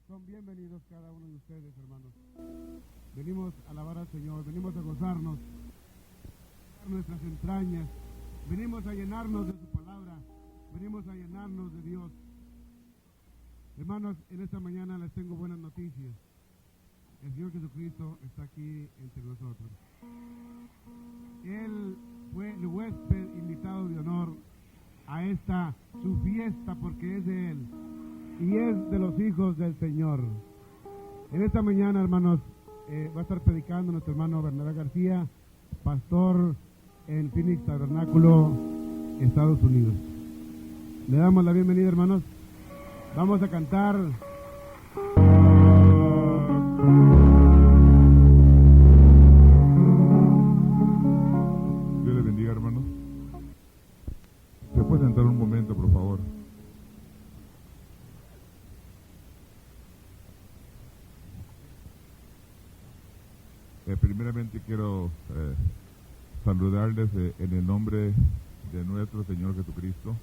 Son bienvenidos cada uno de ustedes, hermanos. Venimos a alabar al Señor, venimos a gozarnos, a nuestras entrañas, venimos a llenarnos de su palabra, venimos a llenarnos de Dios. Hermanos, en esta mañana les tengo buenas noticias. El Señor Jesucristo está aquí entre nosotros. Él fue el huésped invitado de honor a esta su fiesta, porque es de Él y es de los hijos del Señor. En esta mañana, hermanos, va a estar predicando nuestro hermano Bernabé García, pastor en Phoenix Tabernáculo, Estados Unidos. Le damos la bienvenida, hermanos. Vamos a cantar. Primeramente quiero saludarles en el nombre de nuestro Señor Jesucristo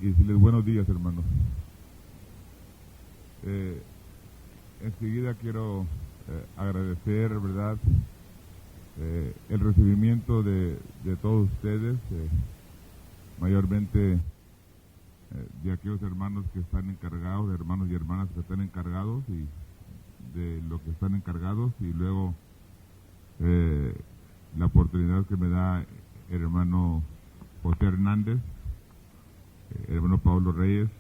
y decirles buenos días, hermanos. Enseguida quiero agradecer, ¿verdad?, el recibimiento de todos ustedes, mayormente de aquellos hermanos que están encargados, de hermanos y hermanas que están encargados y de lo que están encargados, y luego la oportunidad que me da el hermano José Hernández, el hermano Pablo Reyes,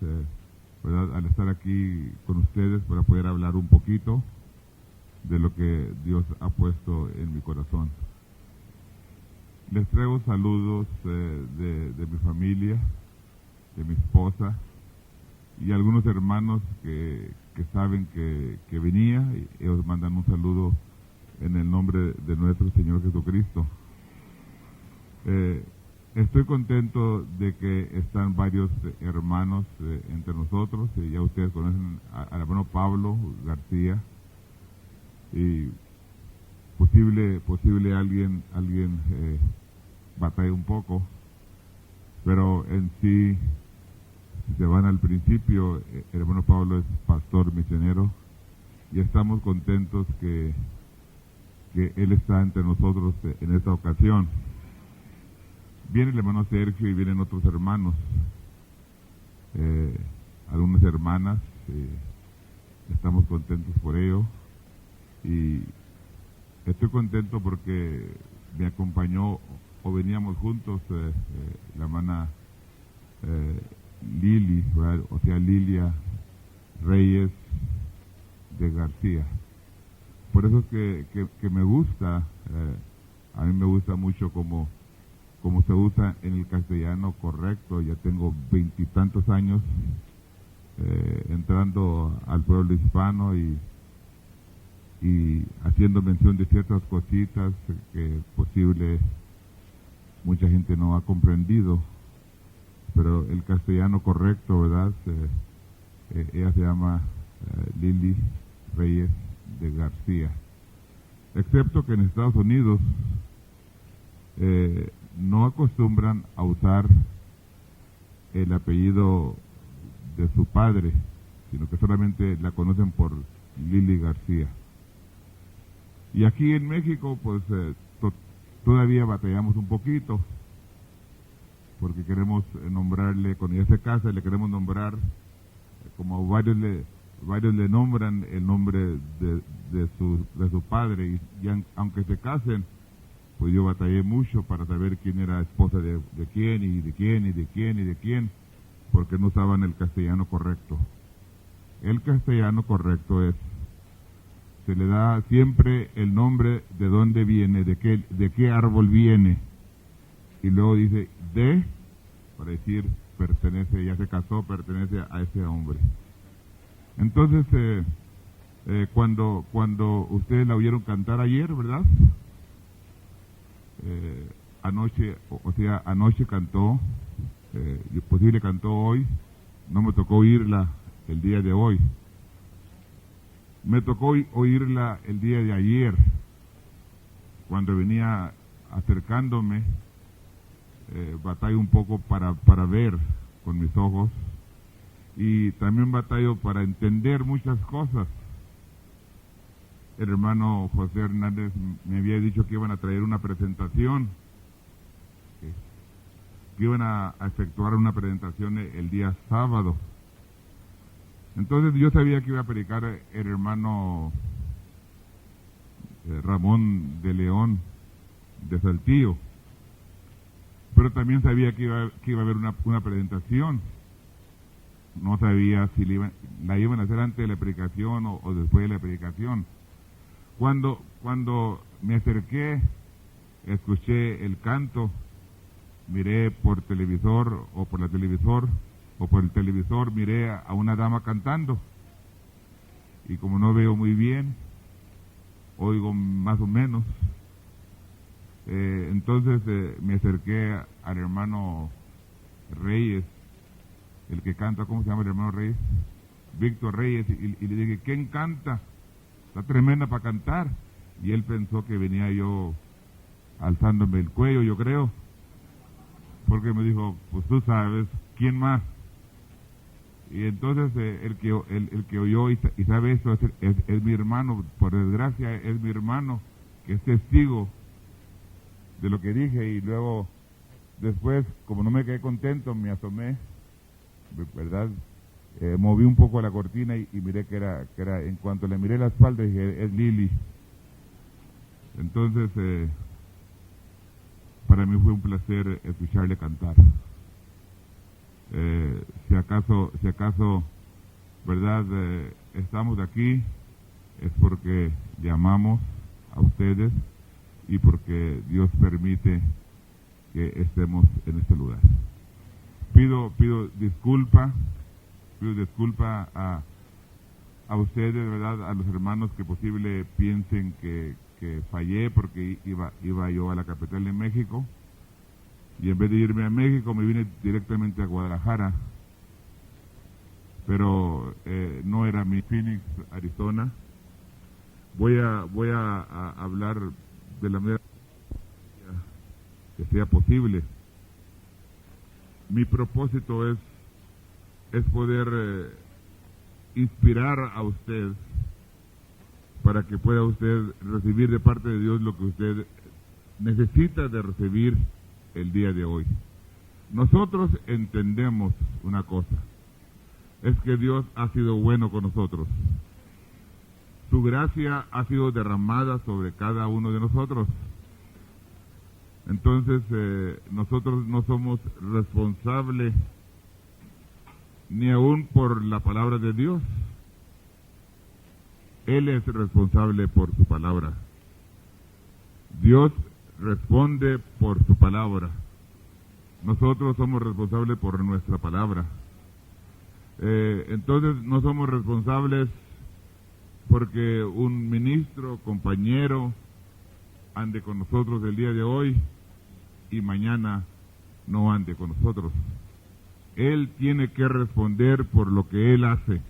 ¿verdad?, al estar aquí con ustedes para poder hablar un poquito de lo que Dios ha puesto en mi corazón. Les traigo saludos de mi familia, de mi esposa y algunos hermanos que saben que venía, y ellos mandan un saludo en el nombre de nuestro Señor Jesucristo. Estoy contento de que están varios hermanos entre nosotros. Ya ustedes conocen al hermano Pablo García, y posible alguien batalla un poco, pero en sí, si se van al principio, el hermano Pablo es pastor misionero y estamos contentos que él está entre nosotros en esta ocasión. Viene el hermano Sergio y vienen otros hermanos, algunas hermanas, estamos contentos por ello. Y estoy contento porque me acompañó, o veníamos juntos, la hermana Lili, ¿verdad?, o sea, Lilia Reyes de García. Por eso es que me gusta, a mí me gusta mucho como se usa en el castellano correcto. Ya tengo 20 y tantos años entrando al pueblo hispano y haciendo mención de ciertas cositas que posible mucha gente no ha comprendido, pero el castellano correcto, ¿verdad? Ella se llama Lili Reyes de García. Excepto que en Estados Unidos no acostumbran a usar el apellido de su padre, sino que solamente la conocen por Lili García. Y aquí en México, pues todavía batallamos un poquito, porque queremos nombrarle, cuando ya se casa, le queremos nombrar, como varios le nombran el nombre de su padre, y aunque se casen, pues yo batallé mucho para saber quién era esposa de quién, y de quién, y de quién, y de quién, porque no usaban el castellano correcto. El castellano correcto se le da siempre el nombre de dónde viene, de qué árbol viene, y luego dice para decir pertenece, ya se casó, pertenece a ese hombre. Entonces, cuando ustedes la oyeron cantar ayer, ¿verdad? Anoche cantó, posible cantó hoy, no me tocó oírla el día de hoy. Me tocó oírla el día de ayer, cuando venía acercándome. Batallo un poco para ver con mis ojos, y también batallo para entender muchas cosas. El hermano José Hernández me había dicho que iban a traer una presentación, que iban a efectuar una presentación el día sábado. Entonces yo sabía que iba a predicar el hermano Ramón de León de Saltillo, pero también sabía que iba a haber una presentación. No sabía si la iban a hacer antes de la predicación o después de la predicación. Cuando me acerqué, escuché el canto, miré por televisor o por el televisor, miré a una dama cantando, y como no veo muy bien, oigo más o menos, entonces me acerqué al hermano Reyes, el que canta, ¿cómo se llama el hermano Reyes? Víctor Reyes, y le dije, ¿quién canta? está tremenda para cantar. Y él pensó que venía yo alzándome el cuello, yo creo, porque me dijo, pues tú sabes, ¿quién más? Y entonces el que oyó y sabe esto es mi hermano, por desgracia es mi hermano, que es testigo de lo que dije. Y luego, después, como no me quedé contento, me asomé, ¿verdad? Moví un poco la cortina y miré que era, en cuanto le miré la espalda, dije, es Lili. Entonces, para mí fue un placer escucharle cantar. Si acaso, ¿verdad? Estamos aquí, es porque llamamos a ustedes y porque Dios permite que estemos en este lugar. Pido disculpa a ustedes, ¿verdad? A los hermanos que posible piensen que fallé porque iba yo a la capital de México. Y en vez de irme a México, me vine directamente a Guadalajara. Pero no era mi Phoenix, Arizona. Voy a hablar de la manera que sea posible. Mi propósito es poder inspirar a usted para que pueda usted recibir de parte de Dios lo que usted necesita de recibir el día de hoy. Nosotros entendemos una cosa, es que Dios ha sido bueno con nosotros. Su gracia ha sido derramada sobre cada uno de nosotros. Entonces, nosotros no somos responsables ni aún por la palabra de Dios. Él es responsable por su palabra. Dios responde por su palabra. Nosotros somos responsables por nuestra palabra. Entonces no somos responsables porque un ministro, compañero, ande con nosotros el día de hoy y mañana no ande con nosotros. Él tiene que responder por lo que Él hace.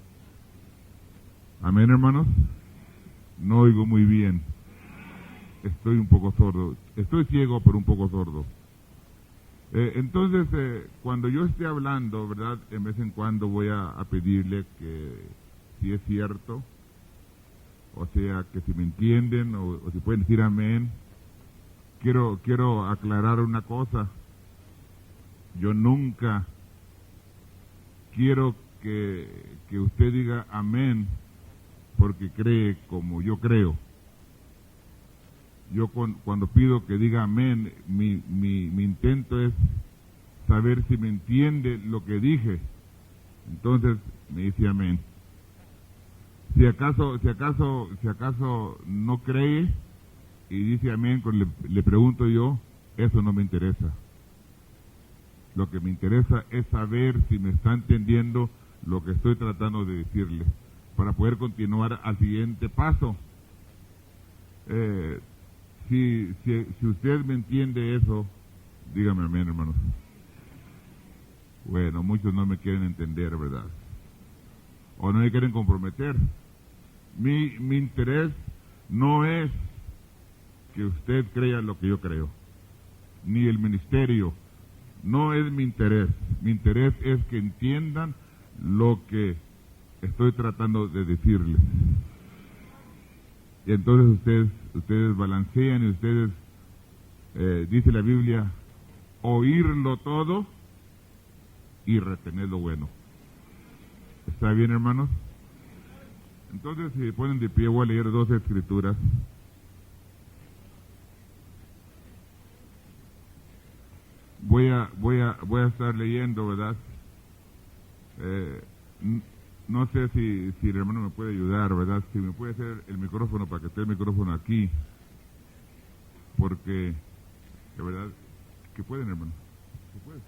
Amén, hermanos. No oigo muy bien. Estoy un poco sordo. Estoy ciego, pero un poco sordo. Entonces, cuando yo esté hablando, ¿verdad? En vez en cuando voy a pedirle que si es cierto, o sea, que si me entienden, o si pueden decir amén. Quiero aclarar una cosa. Yo nunca quiero que usted diga amén porque cree como yo creo. Yo cuando pido que diga amén, mi intento es saber si me entiende lo que dije. Entonces me dice amén. Si acaso no cree y dice amén, le pregunto yo, eso no me interesa. Lo que me interesa es saber si me está entendiendo lo que estoy tratando de decirle, para poder continuar al siguiente paso. Si usted me entiende eso, dígame amén, hermanos. Bueno, muchos no me quieren entender, ¿verdad? O no me quieren comprometer. Mi interés no es que usted crea lo que yo creo, ni el ministerio. No es mi interés. Mi interés es que entiendan lo que estoy tratando de decirles. Y entonces ustedes balancean y ustedes, dice la Biblia, oírlo todo y retener lo bueno. ¿Está bien, hermanos? Entonces, si ponen de pie, voy a leer 2 escrituras. Voy a estar leyendo, ¿verdad? No sé si el hermano me puede ayudar, ¿verdad? Si me puede hacer el micrófono para que esté el micrófono aquí. Porque, de verdad, que pueden, hermano. Se puede.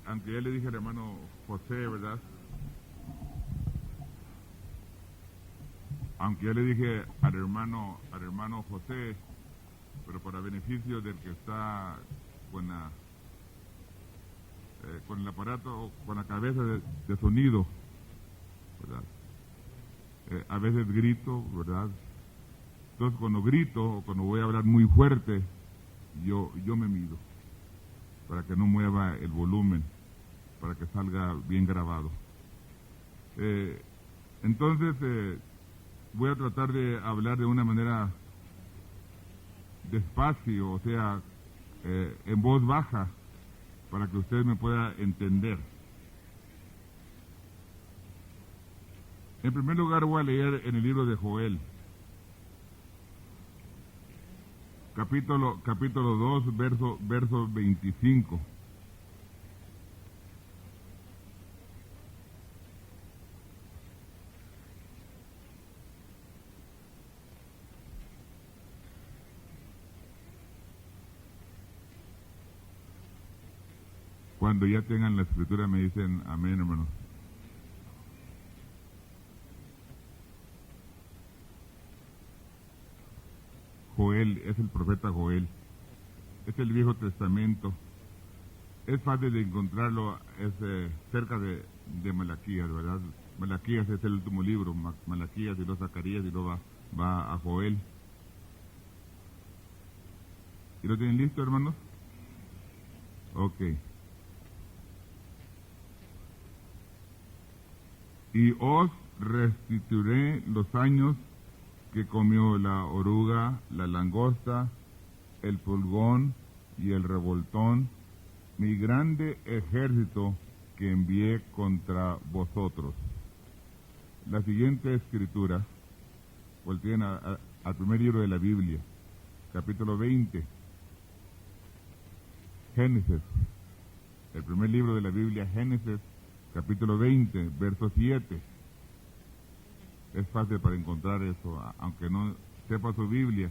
Aunque ya le dije al hermano José, ¿verdad? Aunque ya le dije al hermano José, pero para beneficio del que está con el aparato, con la cabeza de sonido, ¿verdad? A veces grito, ¿verdad? Entonces cuando grito o cuando voy a hablar muy fuerte, yo me mido para que no mueva el volumen, para que salga bien grabado. Entonces voy a tratar de hablar de una manera despacio, o sea, en voz baja, para que usted me pueda entender. En primer lugar voy a leer en el libro de Joel, capítulo 2, verso 25. Cuando ya tengan la escritura me dicen amén, hermanos. Joel, es el profeta Joel, es el Viejo Testamento, es fácil de encontrarlo, es cerca de Malaquías, ¿verdad? Malaquías es el último libro, Malaquías y luego Zacarías y luego va a Joel. ¿Y lo tienen listo, hermanos? Ok. Y os restituiré los años que comió la oruga, la langosta, el pulgón y el revoltón, mi grande ejército que envié contra vosotros. La siguiente escritura, volteen al primer libro de la Biblia, capítulo 20, Génesis, el primer libro de la Biblia, Génesis, capítulo 20, verso 7. Es fácil para encontrar eso, aunque no sepa su Biblia.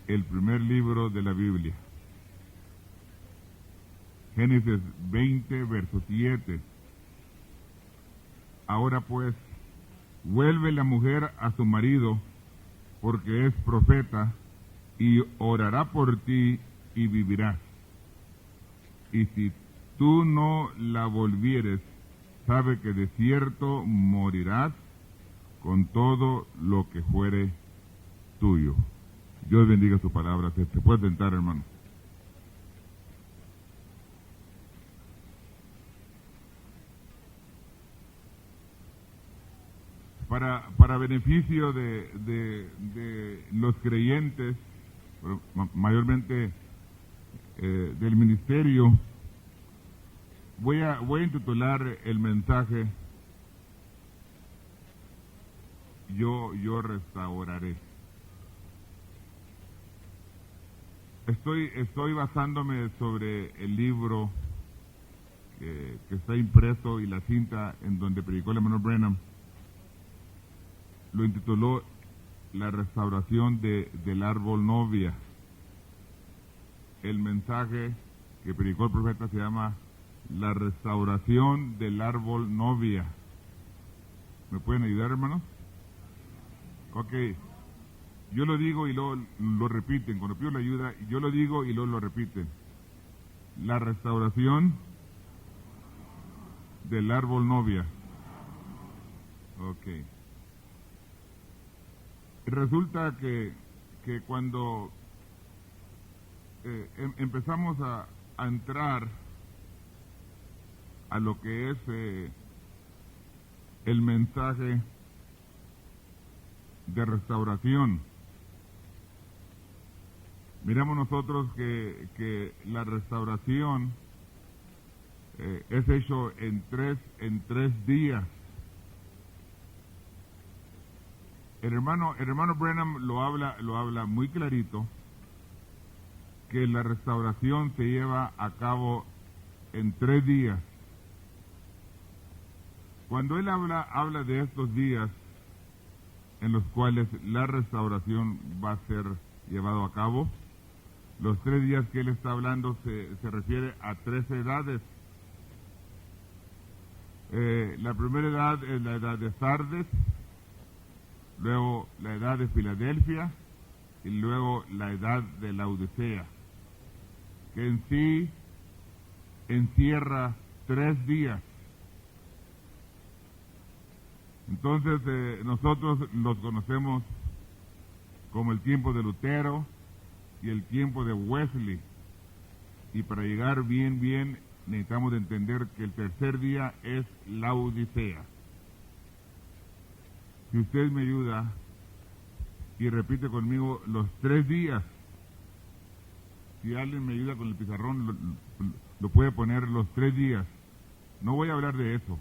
El primer libro de la Biblia. Génesis 20, verso 7. Ahora pues, vuelve la mujer a su marido, porque es profeta, y orará por ti y vivirás. Y si tú no la volvieres, sabe que de cierto morirás con todo lo que fuere tuyo. Dios bendiga su palabra. Se puede sentar, hermano. Para beneficio de los creyentes, mayormente del ministerio, voy a intitular el mensaje Yo restauraré. Estoy basándome sobre el libro que está impreso y la cinta en donde predicó el hermano Branham. Lo intituló La restauración del árbol novia. El mensaje que predicó el profeta se llama La restauración del árbol novia. ¿Me pueden ayudar, hermanos? Ok, yo lo digo y luego lo repiten. Cuando pido la ayuda, yo lo digo y luego lo repiten. La restauración del árbol novia. Ok. Resulta que cuando empezamos a entrar a lo que es el mensaje de restauración, miramos nosotros que la restauración es hecho en tres días. El hermano Branham lo habla muy clarito, que la restauración se lleva a cabo en 3 días. Cuando él habla de estos días en los cuales la restauración va a ser llevado a cabo, los 3 días que él está hablando se refiere a 3 edades. La primera edad es la edad de Sardes, luego la edad de Filadelfia y luego la edad de Laodicea, que en sí encierra 3 días. Entonces, nosotros los conocemos como el tiempo de Lutero y el tiempo de Wesley. Y para llegar bien, necesitamos de entender que el tercer día es la Odisea. Si usted me ayuda y repite conmigo los 3 días, si alguien me ayuda con el pizarrón, lo puede poner los 3 días. No voy a hablar de eso,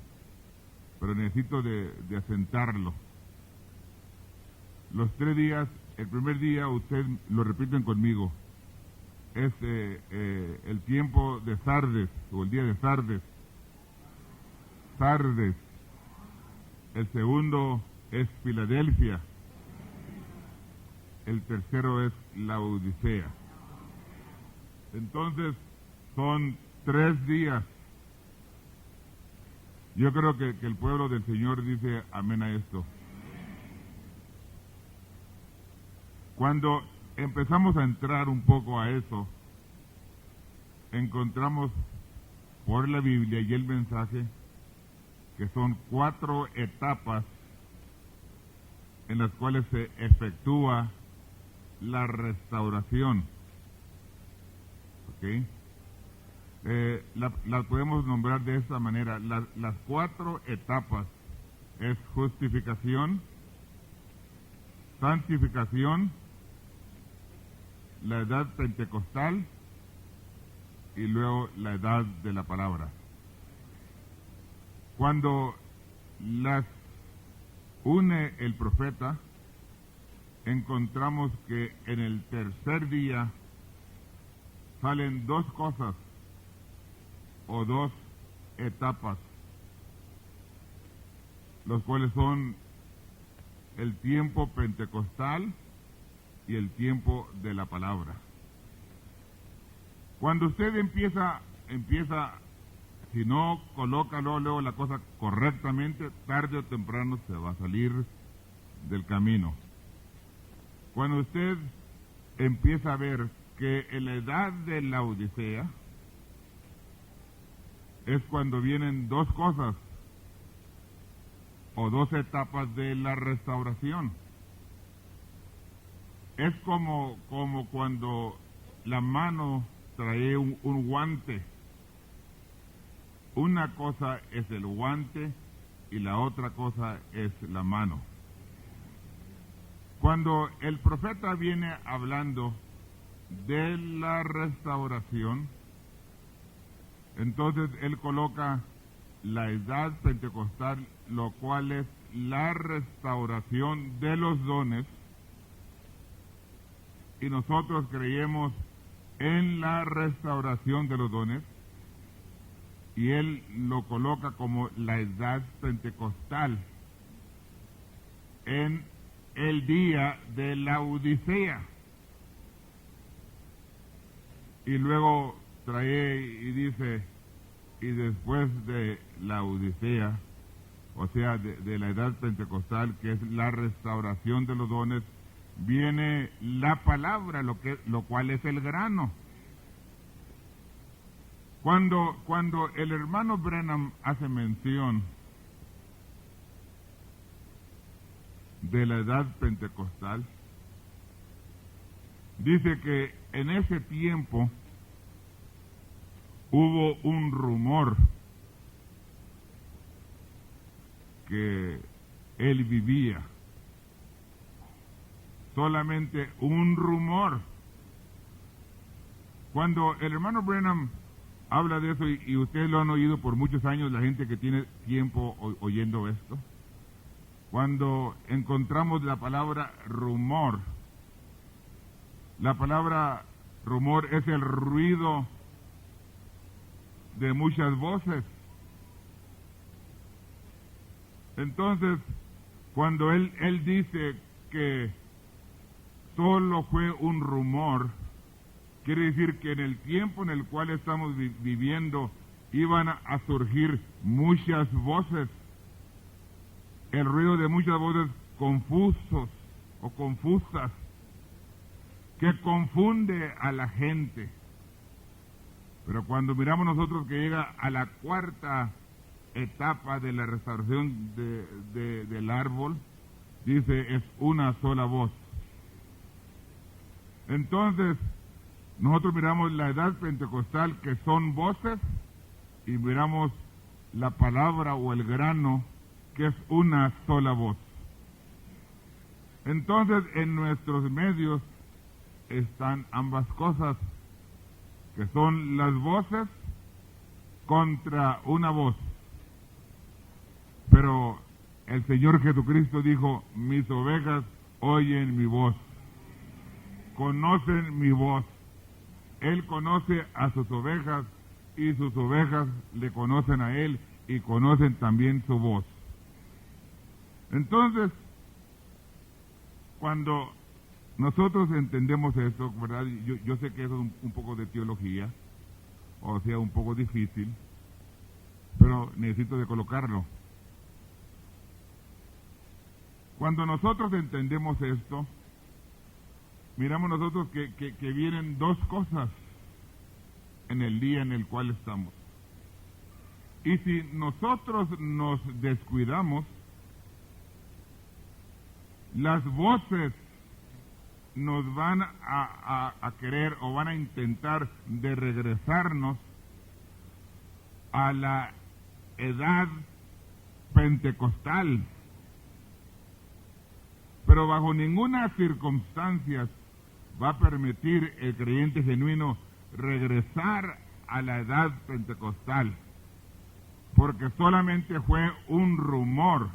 pero necesito de asentarlo. Los 3 días, el primer día, usted lo repiten conmigo, es el tiempo de Sardes, o el día de Sardes. Sardes. El segundo es Filadelfia. El tercero es la Odisea. Entonces, son 3 días. Yo creo que el pueblo del Señor dice amén a esto. Cuando empezamos a entrar un poco a eso, encontramos por la Biblia y el mensaje que son 4 etapas en las cuales se efectúa la restauración. ¿Ok? La podemos nombrar de esta manera. Las 4 etapas es justificación, santificación, la edad pentecostal y luego la edad de la palabra. Cuando las une el profeta, encontramos que en el tercer día salen 2 cosas o 2 etapas, los cuales son el tiempo pentecostal y el tiempo de la palabra. Cuando usted empieza, si no coloca luego la cosa correctamente, tarde o temprano se va a salir del camino. Cuando usted empieza a ver que en la edad de la Odisea es cuando vienen 2 cosas o 2 etapas de la restauración. Es como cuando la mano trae un guante. Una cosa es el guante y la otra cosa es la mano. Cuando el profeta viene hablando de la restauración, entonces él coloca la edad pentecostal, lo cual es la restauración de los dones, y nosotros creemos en la restauración de los dones, y él lo coloca como la edad pentecostal en el día de la Odisea. Y luego trae y dice, y después de la Odisea, o sea, de la edad pentecostal, que es la restauración de los dones, viene la palabra, lo cual es el grano. Cuando el hermano Branham hace mención de la edad pentecostal, dice que en ese tiempo hubo un rumor que él vivía. Solamente un rumor. Cuando el hermano Branham habla de eso, y ustedes lo han oído por muchos años, la gente que tiene tiempo oyendo esto, cuando encontramos la palabra rumor, la palabra rumor es el ruido de muchas voces. Entonces, cuando él dice que solo fue un rumor, quiere decir que en el tiempo en el cual estamos viviendo iban a surgir muchas voces, el ruido de muchas voces confusos o confusas, que confunde a la gente. Pero cuando miramos nosotros que llega a la 4ª etapa de la restauración del árbol, dice, es una sola voz. Entonces, nosotros miramos la edad pentecostal, que son voces, y miramos la palabra o el grano, que es una sola voz. Entonces, en nuestros medios están ambas cosas, que son las voces contra una voz. Pero el Señor Jesucristo dijo, mis ovejas oyen mi voz, conocen mi voz. Él conoce a sus ovejas y sus ovejas le conocen a Él y conocen también su voz. Entonces, cuando nosotros entendemos esto, ¿verdad? Yo sé que eso es un poco de teología, o sea, un poco difícil, pero necesito de colocarlo. Cuando nosotros entendemos esto, miramos nosotros que vienen dos cosas en el día en el cual estamos. Y si nosotros nos descuidamos, las voces nos van a querer o van a intentar de regresarnos a la edad pentecostal. Pero bajo ninguna circunstancia va a permitir el creyente genuino regresar a la edad pentecostal, porque solamente fue un rumor.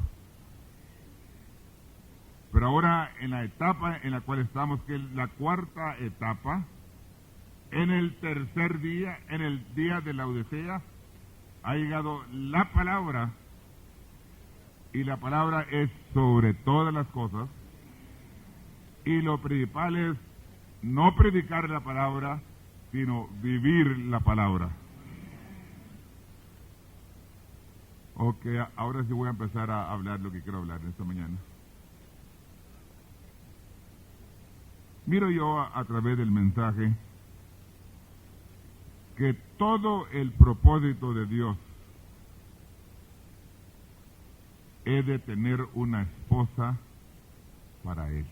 Pero ahora, en la etapa en la cual estamos, que es la cuarta etapa, en el tercer día, en el día de la Odisea, ha llegado la palabra, y la palabra es sobre todas las cosas, y lo principal es no predicar la palabra, sino vivir la palabra. Ok, ahora sí voy a empezar a hablar lo que quiero hablar esta mañana. Miro yo a través del mensaje que todo el propósito de Dios es de tener una esposa para Él.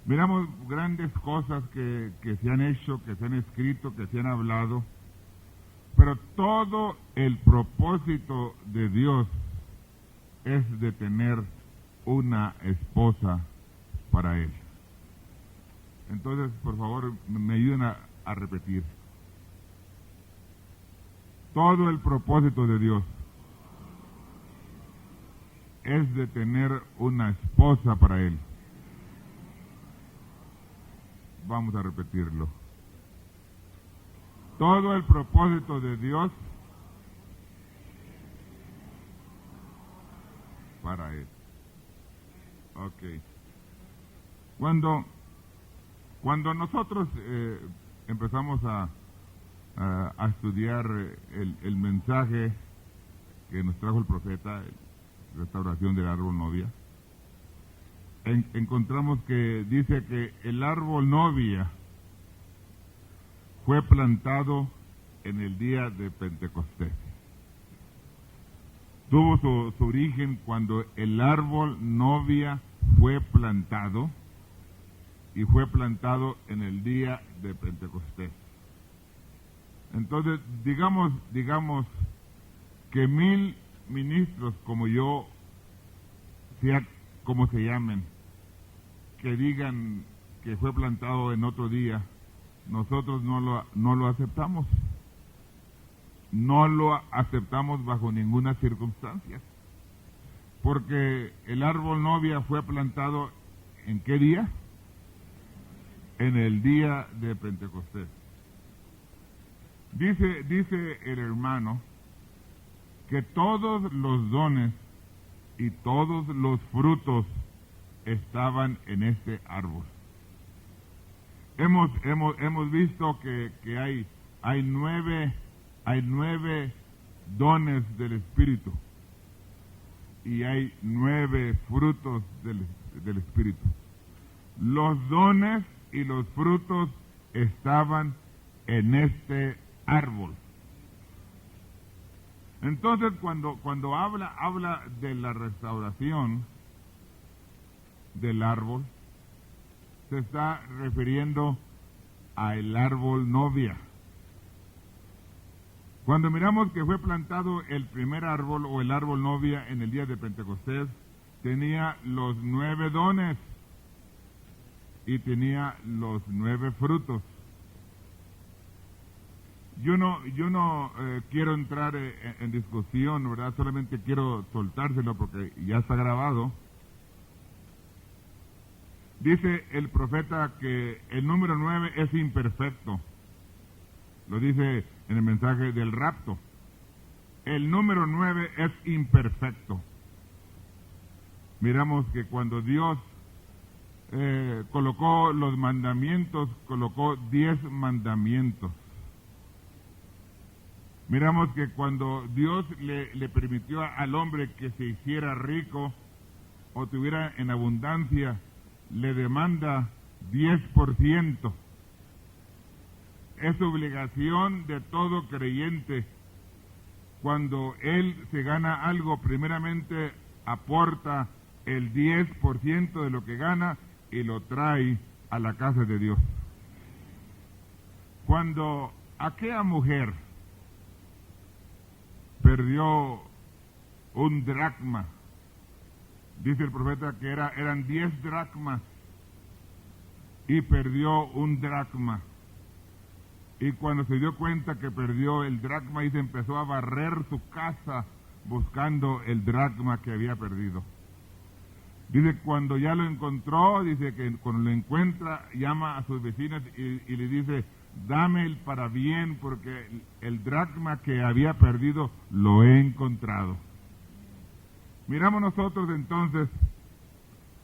Miramos grandes cosas que se han hecho, que se han escrito, que se han hablado, pero todo el propósito de Dios es de tener una esposa para Él. Entonces, por favor, me ayuden a repetir. Todo el propósito de Dios es de tener una esposa para Él. Vamos a repetirlo. Todo el propósito de Dios para Él. Ok. Cuando nosotros empezamos a estudiar el mensaje que nos trajo el profeta, restauración del árbol novia, encontramos que dice que el árbol novia fue plantado en el día de Pentecostés. Tuvo su origen cuando el árbol novia fue plantado, y fue plantado en el día de Pentecostés. Entonces, digamos que 1000 ministros como yo, sea como se llamen, que digan que fue plantado en otro día, nosotros no lo aceptamos. No lo aceptamos bajo ninguna circunstancia. Porque el árbol novia fue plantado ¿en qué día? En el día de Pentecostés. Dice el hermano que todos los dones y todos los frutos estaban en este árbol. Hemos visto que hay nueve dones del Espíritu y hay 9 frutos del Espíritu. Los dones y los frutos estaban en este árbol. Entonces, cuando habla de la restauración del árbol, se está refiriendo al árbol novia. Cuando miramos que fue plantado el primer árbol o el árbol novia en el día de Pentecostés, tenía los 9 dones y tenía los 9 frutos. Yo no quiero entrar en discusión, ¿verdad? Solamente quiero soltárselo porque ya está grabado. Dice el profeta que el número 9 es imperfecto. Lo dice en el mensaje del rapto. El número 9 es imperfecto. Miramos que cuando Dios colocó los mandamientos, colocó 10 mandamientos. Miramos que cuando Dios le permitió al hombre que se hiciera rico o tuviera en abundancia, le demanda 10%. Es obligación de todo creyente. Cuando él se gana algo, primeramente aporta el 10% de lo que gana y lo trae a la casa de Dios. Cuando aquella mujer perdió un dracma, dice el profeta que eran 10 dracmas y perdió un dracma. Y cuando se dio cuenta que perdió el dracma, y se empezó a barrer su casa buscando el dracma que había perdido. Dice, cuando ya lo encontró, dice que cuando lo encuentra, llama a sus vecinos y le dice, dame el parabién porque el dracma que había perdido lo he encontrado. Miramos nosotros entonces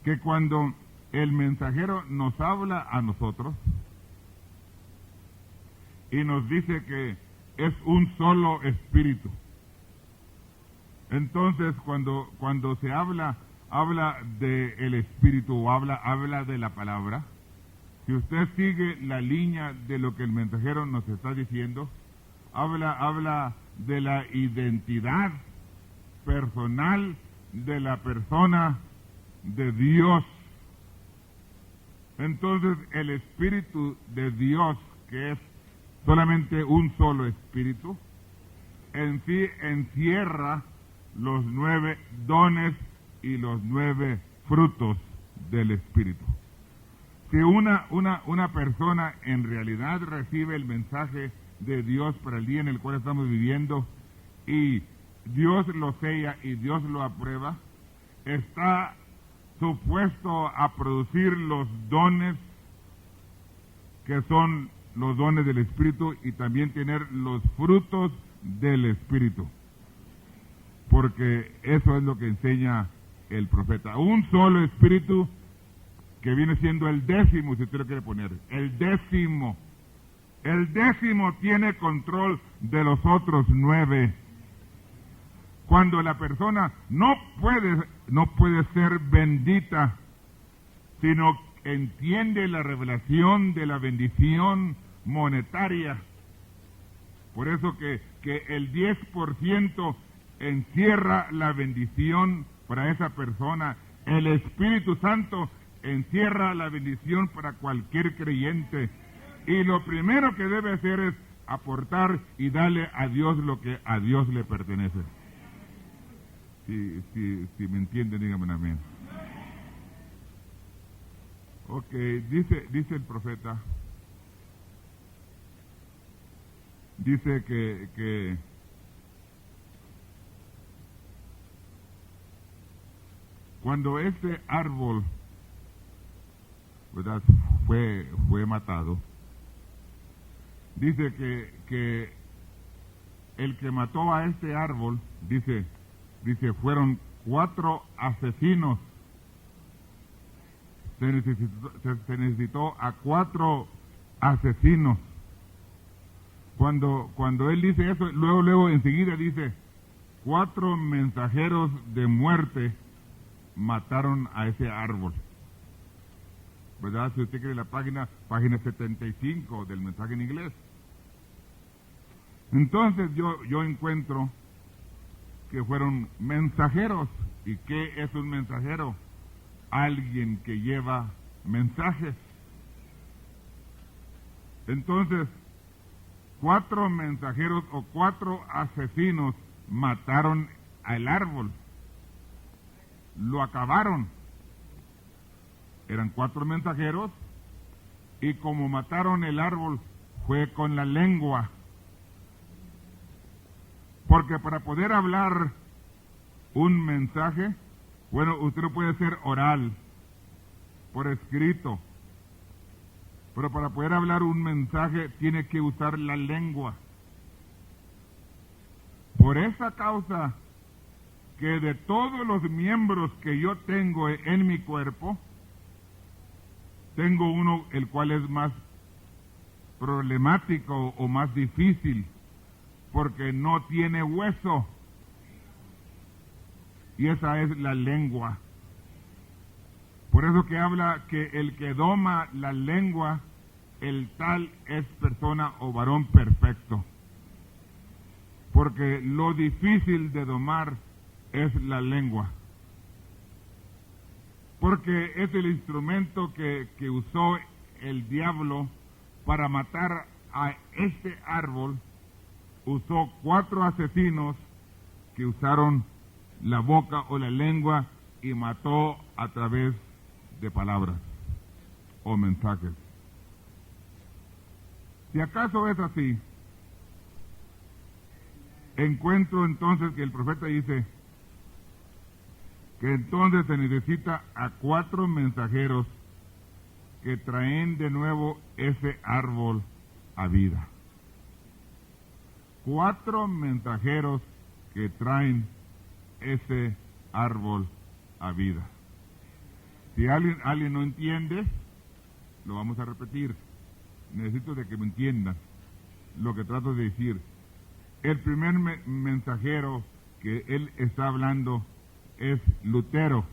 que cuando el mensajero nos habla a nosotros y nos dice que es un solo espíritu, entonces cuando se habla del espíritu o habla de la palabra, si usted sigue la línea de lo que el mensajero nos está diciendo, habla de la identidad personal de la persona de Dios. Entonces el Espíritu de Dios, que es solamente un solo espíritu, en sí encierra los 9 dones y los 9 frutos del Espíritu. Si una persona en realidad recibe el mensaje de Dios para el día en el cual estamos viviendo y Dios lo sella y Dios lo aprueba, está supuesto a producir los dones que son los dones del Espíritu y también tener los frutos del Espíritu, porque eso es lo que enseña el profeta. Un solo Espíritu, que viene siendo el 10º, si usted lo quiere poner, el 10º. El 10º tiene control de los otros 9. Cuando la persona no puede ser bendita, sino entiende la revelación de la bendición monetaria. Por eso que el 10% encierra la bendición para esa persona. El Espíritu Santo encierra la bendición para cualquier creyente. Y lo primero que debe hacer es aportar y darle a Dios lo que a Dios le pertenece. Si me entienden, díganme amén. Ok, dice el profeta, dice que cuando este árbol, ¿verdad?, fue matado, dice que el que mató a este árbol, dice fueron 4 asesinos. Se necesitó a 4 asesinos. Cuando él dice eso, luego enseguida dice, 4 mensajeros de muerte mataron a ese árbol. ¿Verdad? Si usted quiere la página 75 del mensaje en inglés. Entonces yo encuentro que fueron mensajeros. ¿Y qué es un mensajero? Alguien que lleva mensajes. Entonces, 4 mensajeros o 4 asesinos mataron al árbol. Lo acabaron. Eran 4 mensajeros y como mataron el árbol fue con la lengua. Porque para poder hablar un mensaje, bueno, usted lo puede hacer oral, por escrito, pero para poder hablar un mensaje tiene que usar la lengua. Por esa causa que de todos los miembros que yo tengo en mi cuerpo, tengo uno el cual es más problemático o más difícil, porque no tiene hueso. Y esa es la lengua. Por eso que habla que el que doma la lengua, el tal es persona o varón perfecto. Porque lo difícil de domar es la lengua. Porque es el instrumento que usó el diablo para matar a este árbol. Usó 4 asesinos que usaron la boca o la lengua y mató a través de palabras o mensajes. Si acaso es así, encuentro entonces que el profeta dice que entonces se necesita a 4 mensajeros que traen de nuevo ese árbol a vida. 4 mensajeros que traen ese árbol a vida. Si alguien no entiende, lo vamos a repetir. Necesito de que me entiendan lo que trato de decir. El primer mensajero que él está hablando es Lutero.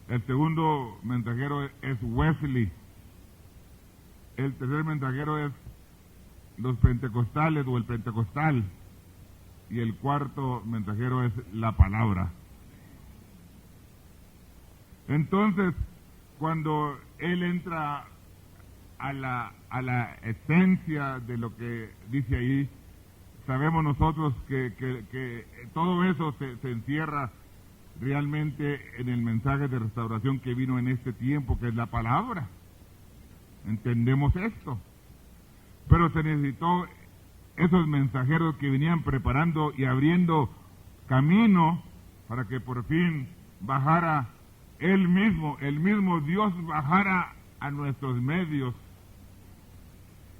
El segundo mensajero es Wesley. El tercer mensajero es los pentecostales o el pentecostal. Y el cuarto mensajero es la palabra. Entonces, cuando él entra a la esencia de lo que dice ahí, sabemos nosotros que todo eso se encierra realmente en el mensaje de restauración que vino en este tiempo, que es la palabra. Entendemos esto. Pero se necesitó esos mensajeros que venían preparando y abriendo camino para que por fin bajara el mismo Dios bajara a nuestros medios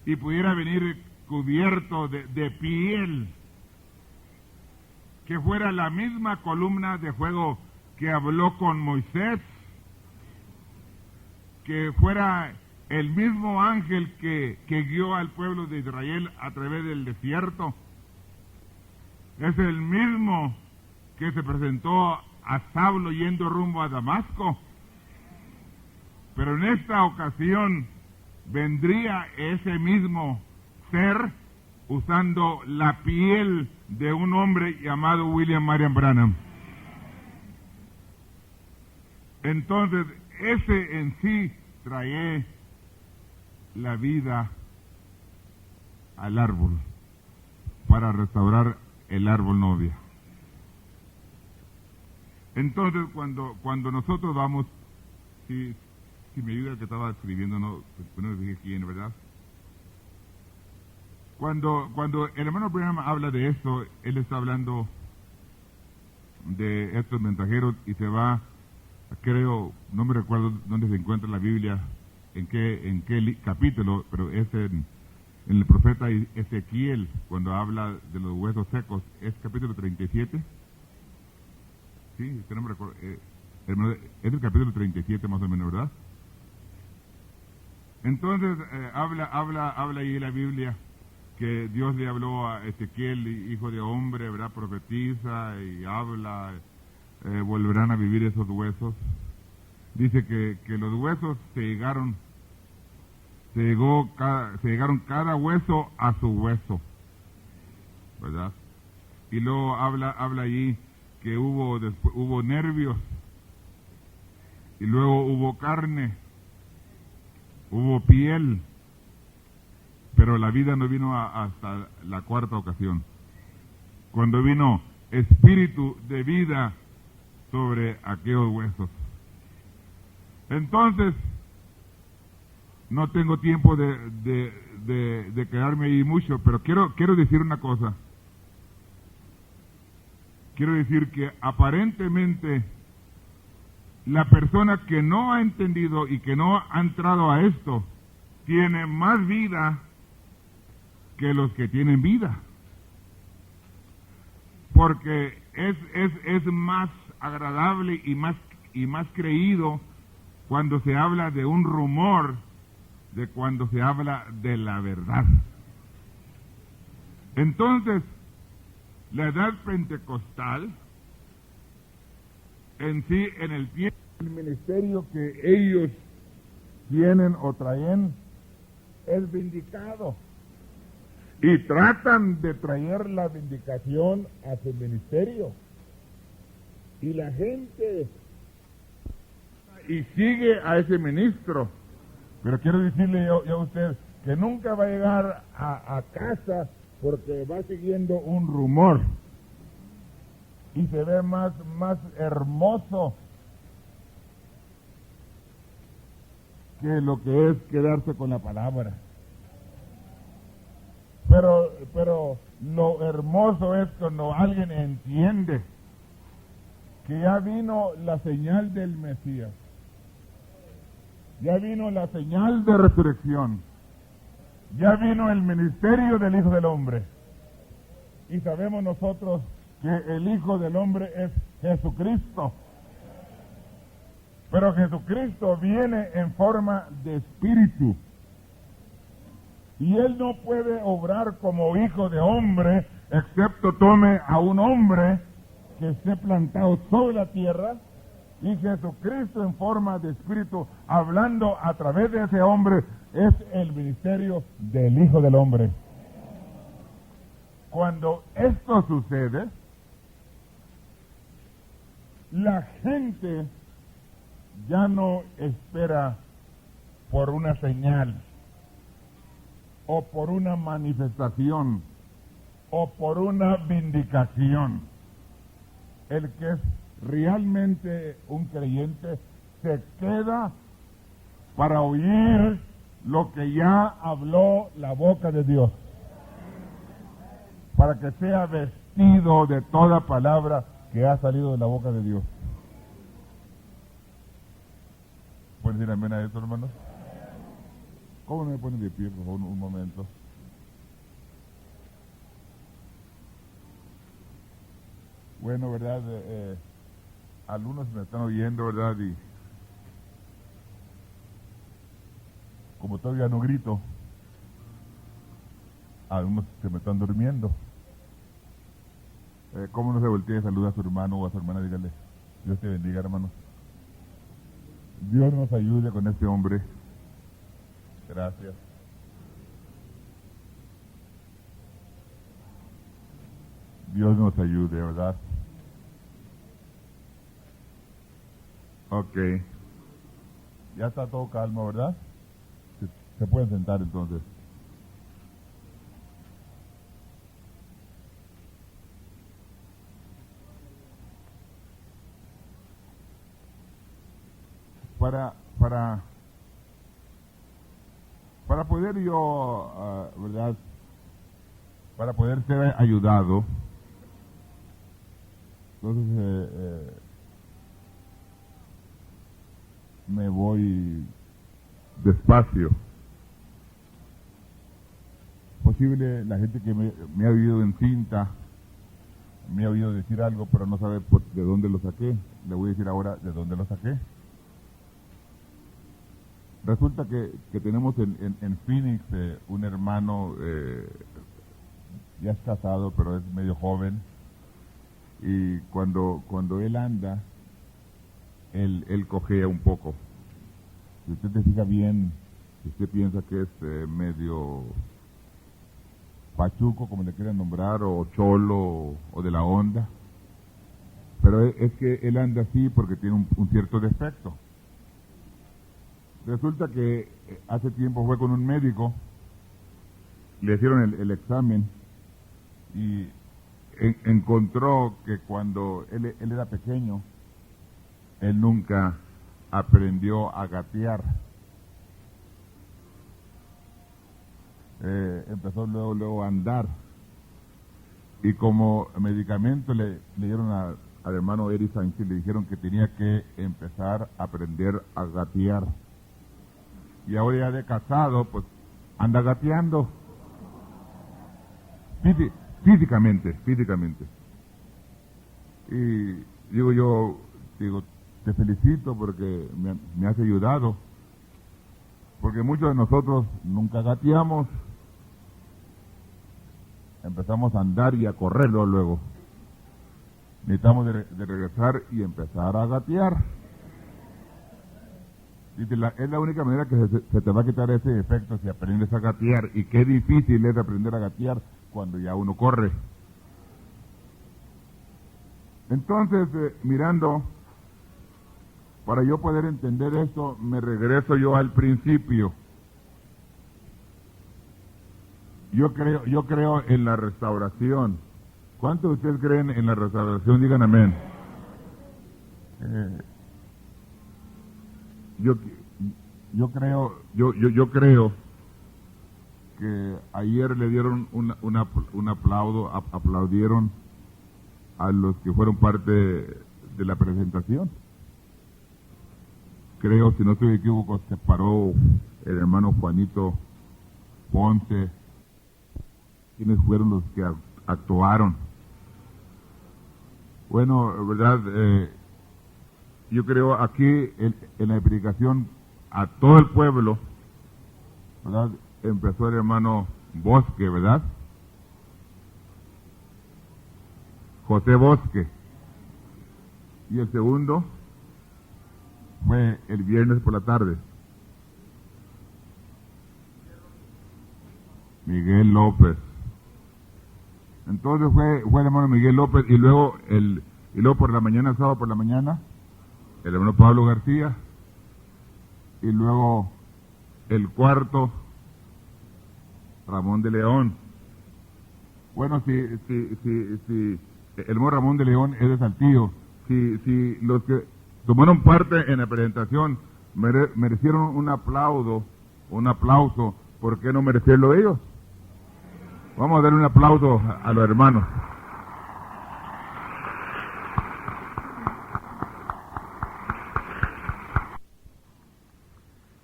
y pudiera venir cubierto de piel, que fuera la misma columna de fuego que habló con Moisés, que fuera el mismo ángel que guió al pueblo de Israel a través del desierto. Es el mismo que se presentó a Saulo yendo rumbo a Damasco. Pero en esta ocasión vendría ese mismo ser usando la piel de un hombre llamado William Marion Branham. Entonces, ese en sí trae la vida al árbol para restaurar el árbol novia. Entonces, cuando nosotros vamos, si me ayuda el que estaba escribiendo, no dije quién, ¿verdad? Cuando el hermano Branham habla de esto, él está hablando de estos mensajeros y se va, creo, no me recuerdo dónde se encuentra en la Biblia, en qué capítulo, pero es en el profeta Ezequiel, cuando habla de los huesos secos, es capítulo 37. Sí, no me recuerdo, es el capítulo 37 más o menos, ¿verdad? Entonces, habla ahí la Biblia que Dios le habló a Ezequiel, hijo de hombre, ¿verdad? Profetiza y habla, volverán a vivir esos huesos. Dice que los huesos se llegaron cada hueso a su hueso, ¿verdad? Y luego habla allí que hubo nervios, y luego hubo carne, hubo piel, pero la vida no vino hasta la cuarta ocasión, cuando vino espíritu de vida sobre aquellos huesos. Entonces, no tengo tiempo de quedarme ahí mucho, pero quiero decir una cosa. Quiero decir que aparentemente la persona que no ha entendido y que no ha entrado a esto tiene más vida que los que tienen vida, porque es más agradable y más creído cuando se habla de un rumor de cuando se habla de la verdad. Entonces, la edad pentecostal en sí, en el tiempo, el ministerio que ellos tienen o traen es vindicado, y tratan de traer la vindicación a su ministerio, y la gente y sigue a ese ministro. Pero quiero decirle yo a usted que nunca va a llegar a casa porque va siguiendo un rumor y se ve más hermoso que lo que es quedarse con la palabra. Pero lo hermoso es cuando alguien entiende que ya vino la señal del Mesías, ya vino la señal de resurrección, ya vino el ministerio del Hijo del Hombre, y sabemos nosotros que el Hijo del Hombre es Jesucristo. Pero Jesucristo viene en forma de espíritu, y Él no puede obrar como Hijo de Hombre excepto tome a un hombre que esté plantado sobre la tierra, y Jesucristo en forma de espíritu hablando a través de ese hombre es el ministerio del Hijo del Hombre. Cuando esto sucede, la gente ya no espera por una señal, o por una manifestación, o por una vindicación. El que es realmente un creyente se queda para oír lo que ya habló la boca de Dios, para que sea vestido de toda palabra que ha salido de la boca de Dios. ¿Pueden decir amén a eso, hermanos? ¿Cómo no me ponen de pie, por favor, un momento? Bueno, ¿verdad? Algunos me están oyendo, ¿verdad? Y como todavía no grito, algunos se me están durmiendo. ¿Cómo no se voltea y saluda a su hermano o a su hermana? Dígale, Dios te bendiga, hermano. Dios nos ayude con este hombre. Gracias. Dios nos ayude, ¿verdad? Ok. Ya está todo calmo, ¿verdad? Se pueden sentar entonces. Para poder yo, ¿verdad? Para poder ser ayudado, entonces me voy despacio. Posible la gente que me ha oído en cinta, me ha oído decir algo, pero no sabe de dónde lo saqué. Le voy a decir ahora de dónde lo saqué. Resulta que tenemos en Phoenix un hermano, ya es casado, pero es medio joven, y cuando él anda, él cojea un poco. Si usted se fija bien, si usted piensa que es medio pachuco, como le quieran nombrar, o cholo, o de la onda. Pero es que él anda así porque tiene un cierto defecto. Resulta que hace tiempo fue con un médico, le hicieron el examen y encontró que cuando él era pequeño, él nunca aprendió a gatear. Empezó luego a andar. Y como medicamento le dieron al hermano Eric Sánchez, le dijeron que tenía que empezar a aprender a gatear. Y ahora ya de casado, pues anda gateando. Físicamente. Y digo, te felicito porque me has ayudado. Porque muchos de nosotros nunca gateamos. Empezamos a andar y a correrlo luego. Necesitamos de regresar y empezar a gatear. Dice, es la única manera que se te va a quitar ese efecto si aprendes a gatear. Y qué difícil es aprender a gatear cuando ya uno corre. Entonces, mirando, para yo poder entender esto, me regreso yo al principio. Yo creo en la restauración. ¿Cuántos de ustedes creen en la restauración? Digan amén. Yo creo que ayer le dieron un aplaudieron a los que fueron parte de la presentación. Creo, si no estoy equivocado, se paró el hermano Juanito Ponce. ¿Quiénes fueron los que actuaron? Bueno, verdad, yo creo aquí en la predicación a todo el pueblo, ¿verdad? Empezó el hermano Bosque, ¿verdad? José Bosque. Y el segundo fue el viernes por la tarde. Miguel López. Entonces fue el hermano Miguel López y luego por la mañana, sábado por la mañana, el hermano Pablo García, y luego el cuarto, Ramón de León. Bueno, si el hermano Ramón de León es de Saltillo, si los que tomaron parte en la presentación merecieron un aplauso, ¿por qué no merecerlo ellos? Vamos a darle un aplauso a los hermanos.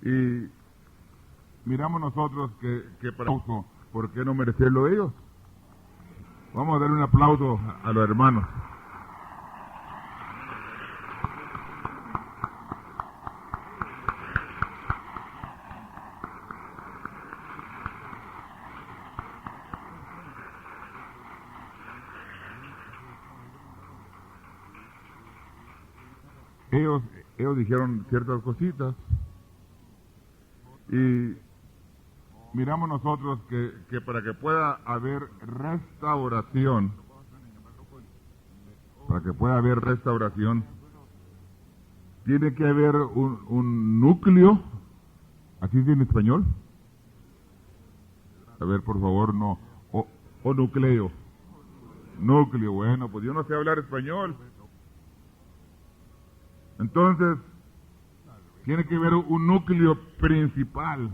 Y miramos nosotros que para aplauso, ¿por qué no merecerlo ellos? Vamos a darle un aplauso a los hermanos. Ellos dijeron ciertas cositas y miramos nosotros que para que pueda haber restauración, tiene que haber un núcleo. ¿Así es en español? A ver, por favor, no. O núcleo. Núcleo, bueno, pues yo no sé hablar español. Entonces, tiene que haber un núcleo principal.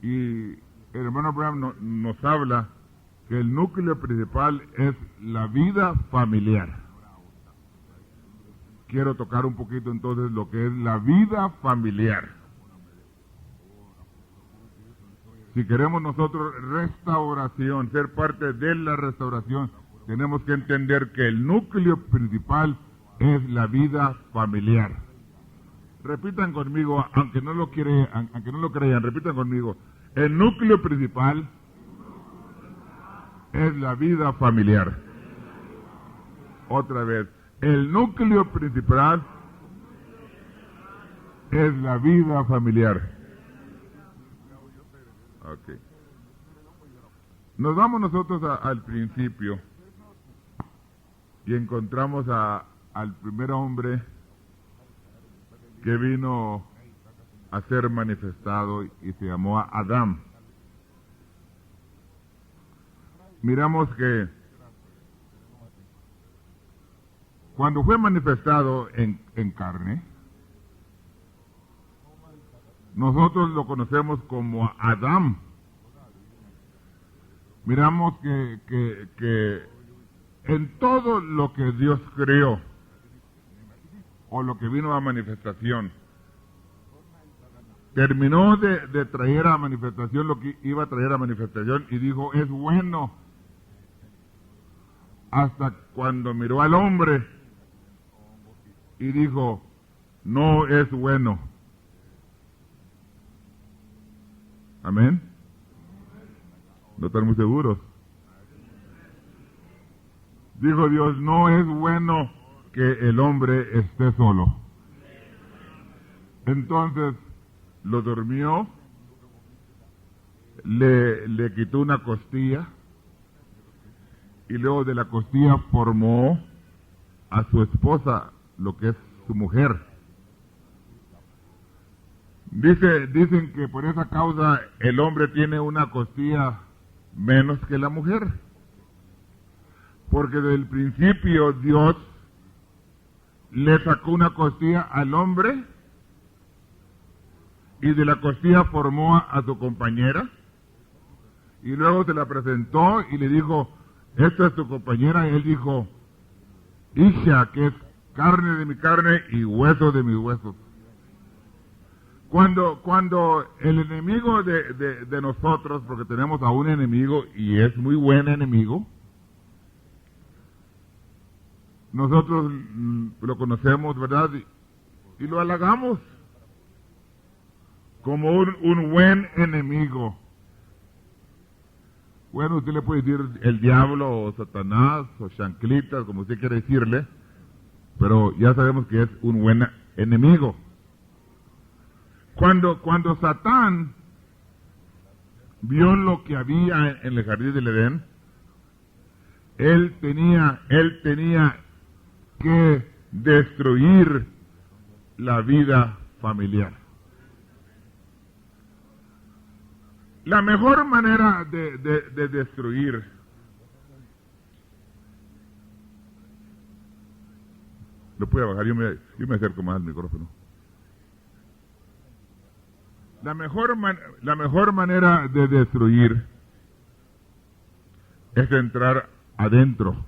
Y el hermano Abraham nos habla que el núcleo principal es la vida familiar. Quiero tocar un poquito entonces lo que es la vida familiar. Si queremos nosotros restauración, ser parte de la restauración, tenemos que entender que el núcleo principal es la vida familiar. Repitan conmigo, aunque no lo crean, repitan conmigo. El núcleo principal es la vida familiar. Otra vez, el núcleo principal es la vida familiar. Ok. Nos vamos nosotros al principio y encontramos al primer hombre que vino a ser manifestado y se llamó Adán. Miramos que cuando fue manifestado en carne, nosotros lo conocemos como Adán. Miramos que en todo lo que Dios creó, o lo que vino a manifestación, terminó de traer a manifestación lo que iba a traer a manifestación y dijo, es bueno. Hasta cuando miró al hombre y dijo, no es bueno. Amén. ¿No están muy seguros? Dijo Dios, no es bueno que el hombre esté solo. Entonces lo durmió, le quitó una costilla y luego de la costilla formó a su esposa, lo que es su mujer. Dicen que por esa causa el hombre tiene una costilla menos que la mujer, porque desde el principio Dios le sacó una costilla al hombre y de la costilla formó a su compañera y luego se la presentó y le dijo, esta es tu compañera, y él dijo, Isha, que es carne de mi carne y hueso de mis huesos. Cuando el enemigo de nosotros, porque tenemos a un enemigo y es muy buen enemigo, nosotros lo conocemos, ¿verdad? Y lo halagamos como un buen enemigo. Bueno, usted le puede decir el diablo o Satanás o chanclitas, como usted quiere decirle, pero ya sabemos que es un buen enemigo. Cuando Satán vio lo que había en el jardín del Edén, él tenía que destruir la vida familiar. La mejor manera de destruir lo puede bajar, yo me acerco más al micrófono. La mejor manera de destruir es entrar adentro.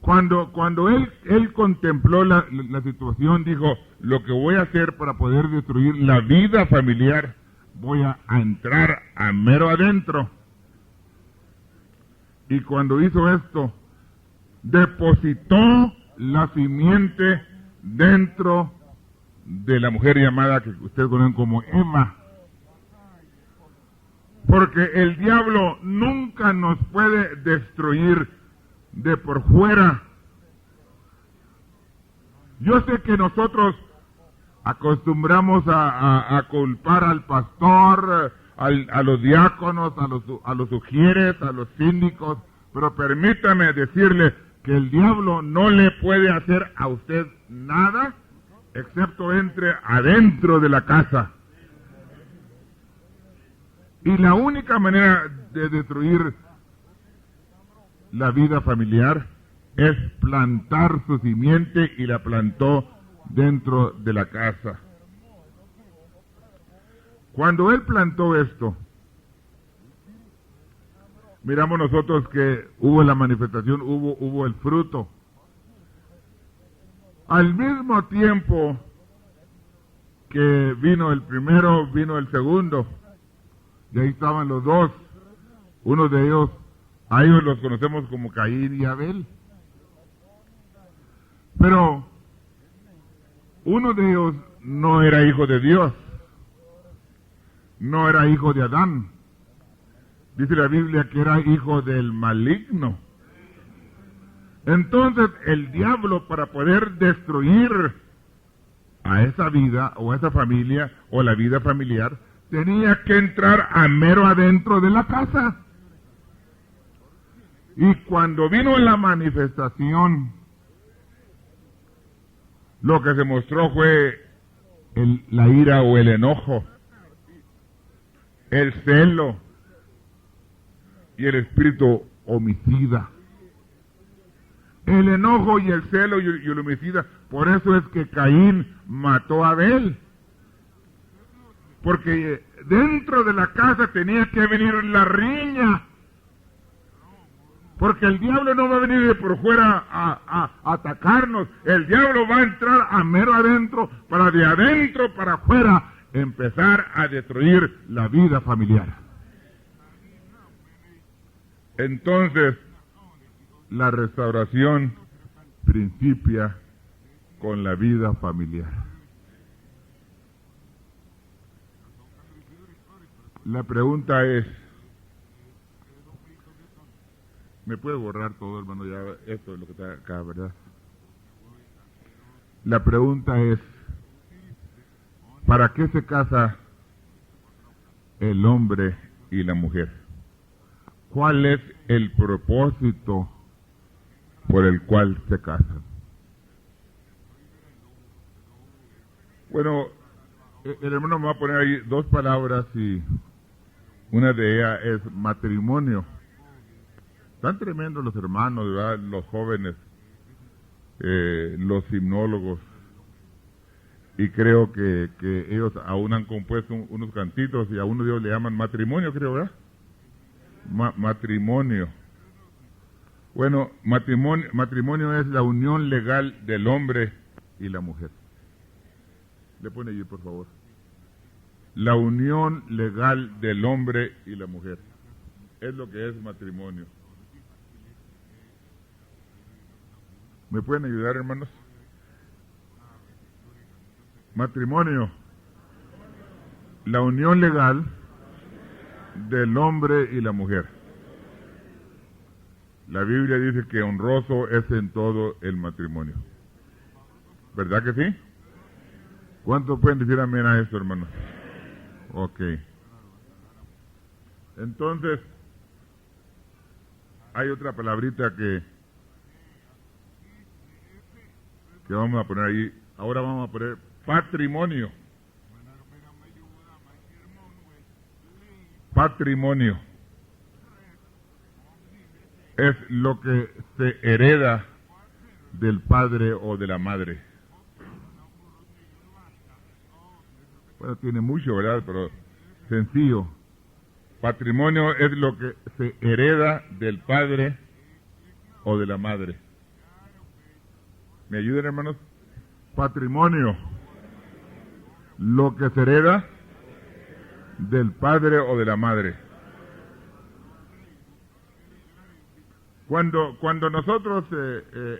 Cuando él contempló la situación, dijo, lo que voy a hacer para poder destruir la vida familiar, voy a entrar a mero adentro. Y cuando hizo esto, depositó la simiente dentro de la mujer llamada, que ustedes conocen como Eva. Porque el diablo nunca nos puede destruir de por fuera. Yo sé que nosotros acostumbramos a culpar al pastor, a los diáconos, a los sugieres, a los síndicos, pero permítame decirle que el diablo no le puede hacer a usted nada excepto entre adentro de la casa. Y la única manera de destruir la vida familiar es plantar su simiente, y la plantó dentro de la casa. Cuando él plantó esto, miramos nosotros que hubo la manifestación, hubo el fruto. Al mismo tiempo que vino el primero, vino el segundo, y ahí estaban los dos. Uno de ellos, a ellos los conocemos como Caín y Abel. Pero uno de ellos no era hijo de Dios, no era hijo de Adán. Dice la Biblia que era hijo del maligno. Entonces el diablo, para poder destruir a esa vida o a esa familia o la vida familiar, tenía que entrar a mero adentro de la casa. Y cuando vino la manifestación, lo que se mostró fue la ira o el enojo, el celo y el espíritu homicida. El enojo y el celo y el homicida. Por eso es que Caín mató a Abel. Porque dentro de la casa tenía que venir la riña. Porque el diablo no va a venir de por fuera a atacarnos. El diablo va a entrar a mero adentro, para de adentro para afuera empezar a destruir la vida familiar. Entonces, la restauración principia con la vida familiar. La pregunta es, ¿me puede borrar todo, hermano? Ya esto es lo que está acá, ¿verdad? La pregunta es, ¿para qué se casa el hombre y la mujer? ¿Cuál es el propósito por el cual se casan? Bueno, el hermano me va a poner ahí dos palabras y una de ellas es matrimonio. Están tremendos los hermanos, ¿verdad? Los jóvenes, los himnólogos, y creo que ellos aún han compuesto unos cantitos y a uno de ellos le llaman matrimonio, creo, ¿verdad? Matrimonio. Bueno, matrimonio es la unión legal del hombre y la mujer. Le pone allí, por favor. La unión legal del hombre y la mujer. Es lo que es matrimonio. ¿Me pueden ayudar, hermanos? Matrimonio. La unión legal del hombre y la mujer. La Biblia dice que honroso es en todo el matrimonio. ¿Verdad que sí? ¿Cuántos pueden decir amén a esto, hermanos? Ok. Entonces, hay otra palabrita que vamos a poner ahí. Ahora vamos a poner patrimonio. Patrimonio es lo que se hereda del padre o de la madre. Bueno, tiene mucho, ¿verdad? Pero sencillo. Patrimonio es lo que se hereda del padre o de la madre. ¿Me ayudan, hermanos? Patrimonio. Lo que se hereda del padre o de la madre. Cuando nosotros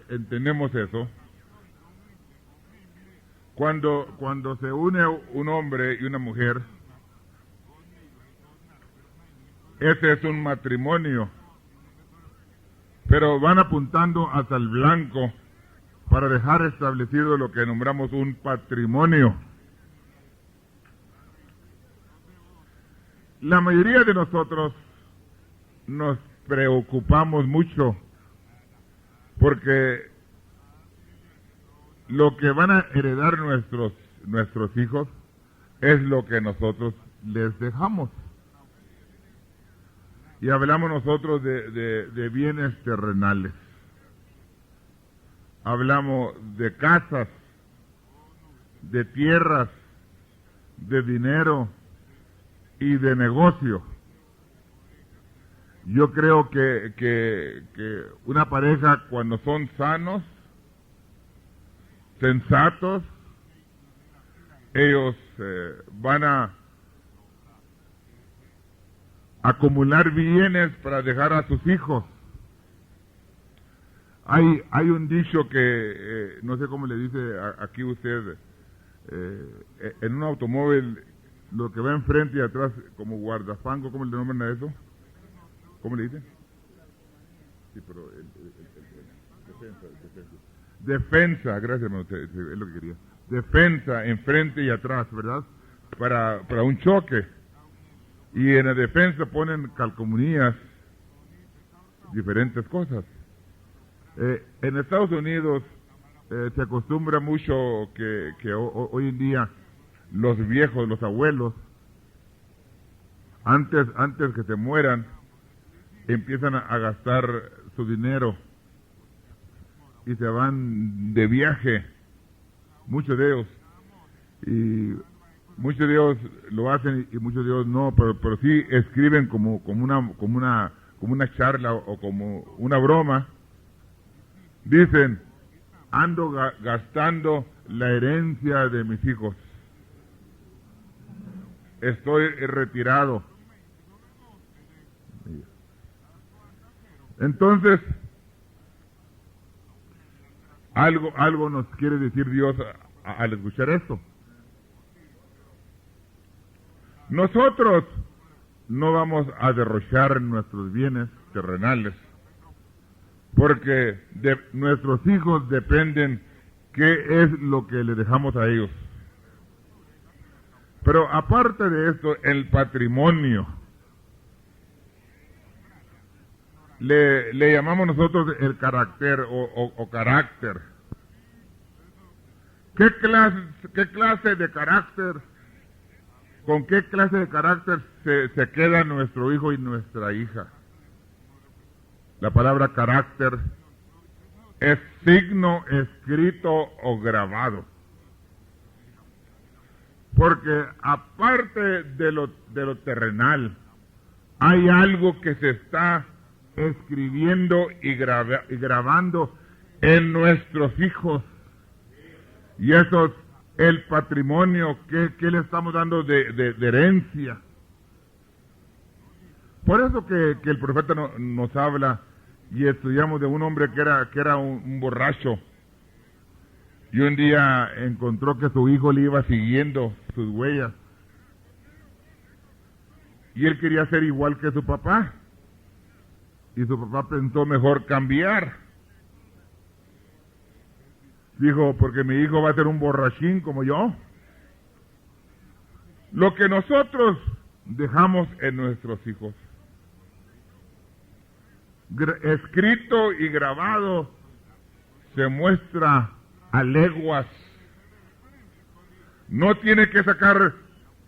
entendemos eso, cuando se une un hombre y una mujer, ese es un matrimonio, pero van apuntando hasta el blanco para dejar establecido lo que nombramos un patrimonio. La mayoría de nosotros nos preocupamos mucho porque lo que van a heredar nuestros hijos es lo que nosotros les dejamos. Y hablamos nosotros de bienes terrenales. Hablamos de casas, de tierras, de dinero y de negocio. Yo creo que una pareja, cuando son sanos, sensatos, ellos van a acumular bienes para dejar a sus hijos. Hay un dicho que, no sé cómo le dice aquí usted, en un automóvil, lo que va enfrente y atrás como guardafango, ¿cómo le nombran a eso? ¿Cómo le dicen? Sí, pero defensa, gracias, hermano, es lo que quería. defensa enfrente y atrás, ¿verdad? Para un choque. Y en la defensa ponen calcomanías, diferentes cosas. En Estados Unidos se acostumbra mucho que hoy en día los viejos, los abuelos, antes que se mueran, empiezan a gastar su dinero y se van de viaje, muchos de ellos, y muchos de ellos lo hacen y muchos de ellos no, pero sí escriben como una charla o como una broma. Dicen: ando gastando la herencia de mis hijos, estoy retirado. Entonces, algo nos quiere decir Dios al escuchar esto. Nosotros no vamos a derrochar nuestros bienes terrenales, porque de nuestros hijos dependen qué es lo que le dejamos a ellos. Pero aparte de esto, el patrimonio, le llamamos nosotros el carácter o carácter. ¿Qué clase de carácter? ¿Con qué clase de carácter se queda nuestro hijo y nuestra hija? La palabra carácter es signo escrito o grabado. Porque aparte de lo terrenal, hay algo que se está escribiendo y grabando en nuestros hijos. Y eso es el patrimonio que le estamos dando de herencia. Por eso que el profeta nos habla y estudiamos de un hombre que era un borracho. Y un día encontró que su hijo le iba siguiendo sus huellas. Y él quería ser igual que su papá. Y su papá pensó mejor cambiar. Dijo: porque mi hijo va a ser un borrachín como yo. Lo que nosotros dejamos en nuestros hijos, escrito y grabado, se muestra a leguas. No tiene que sacar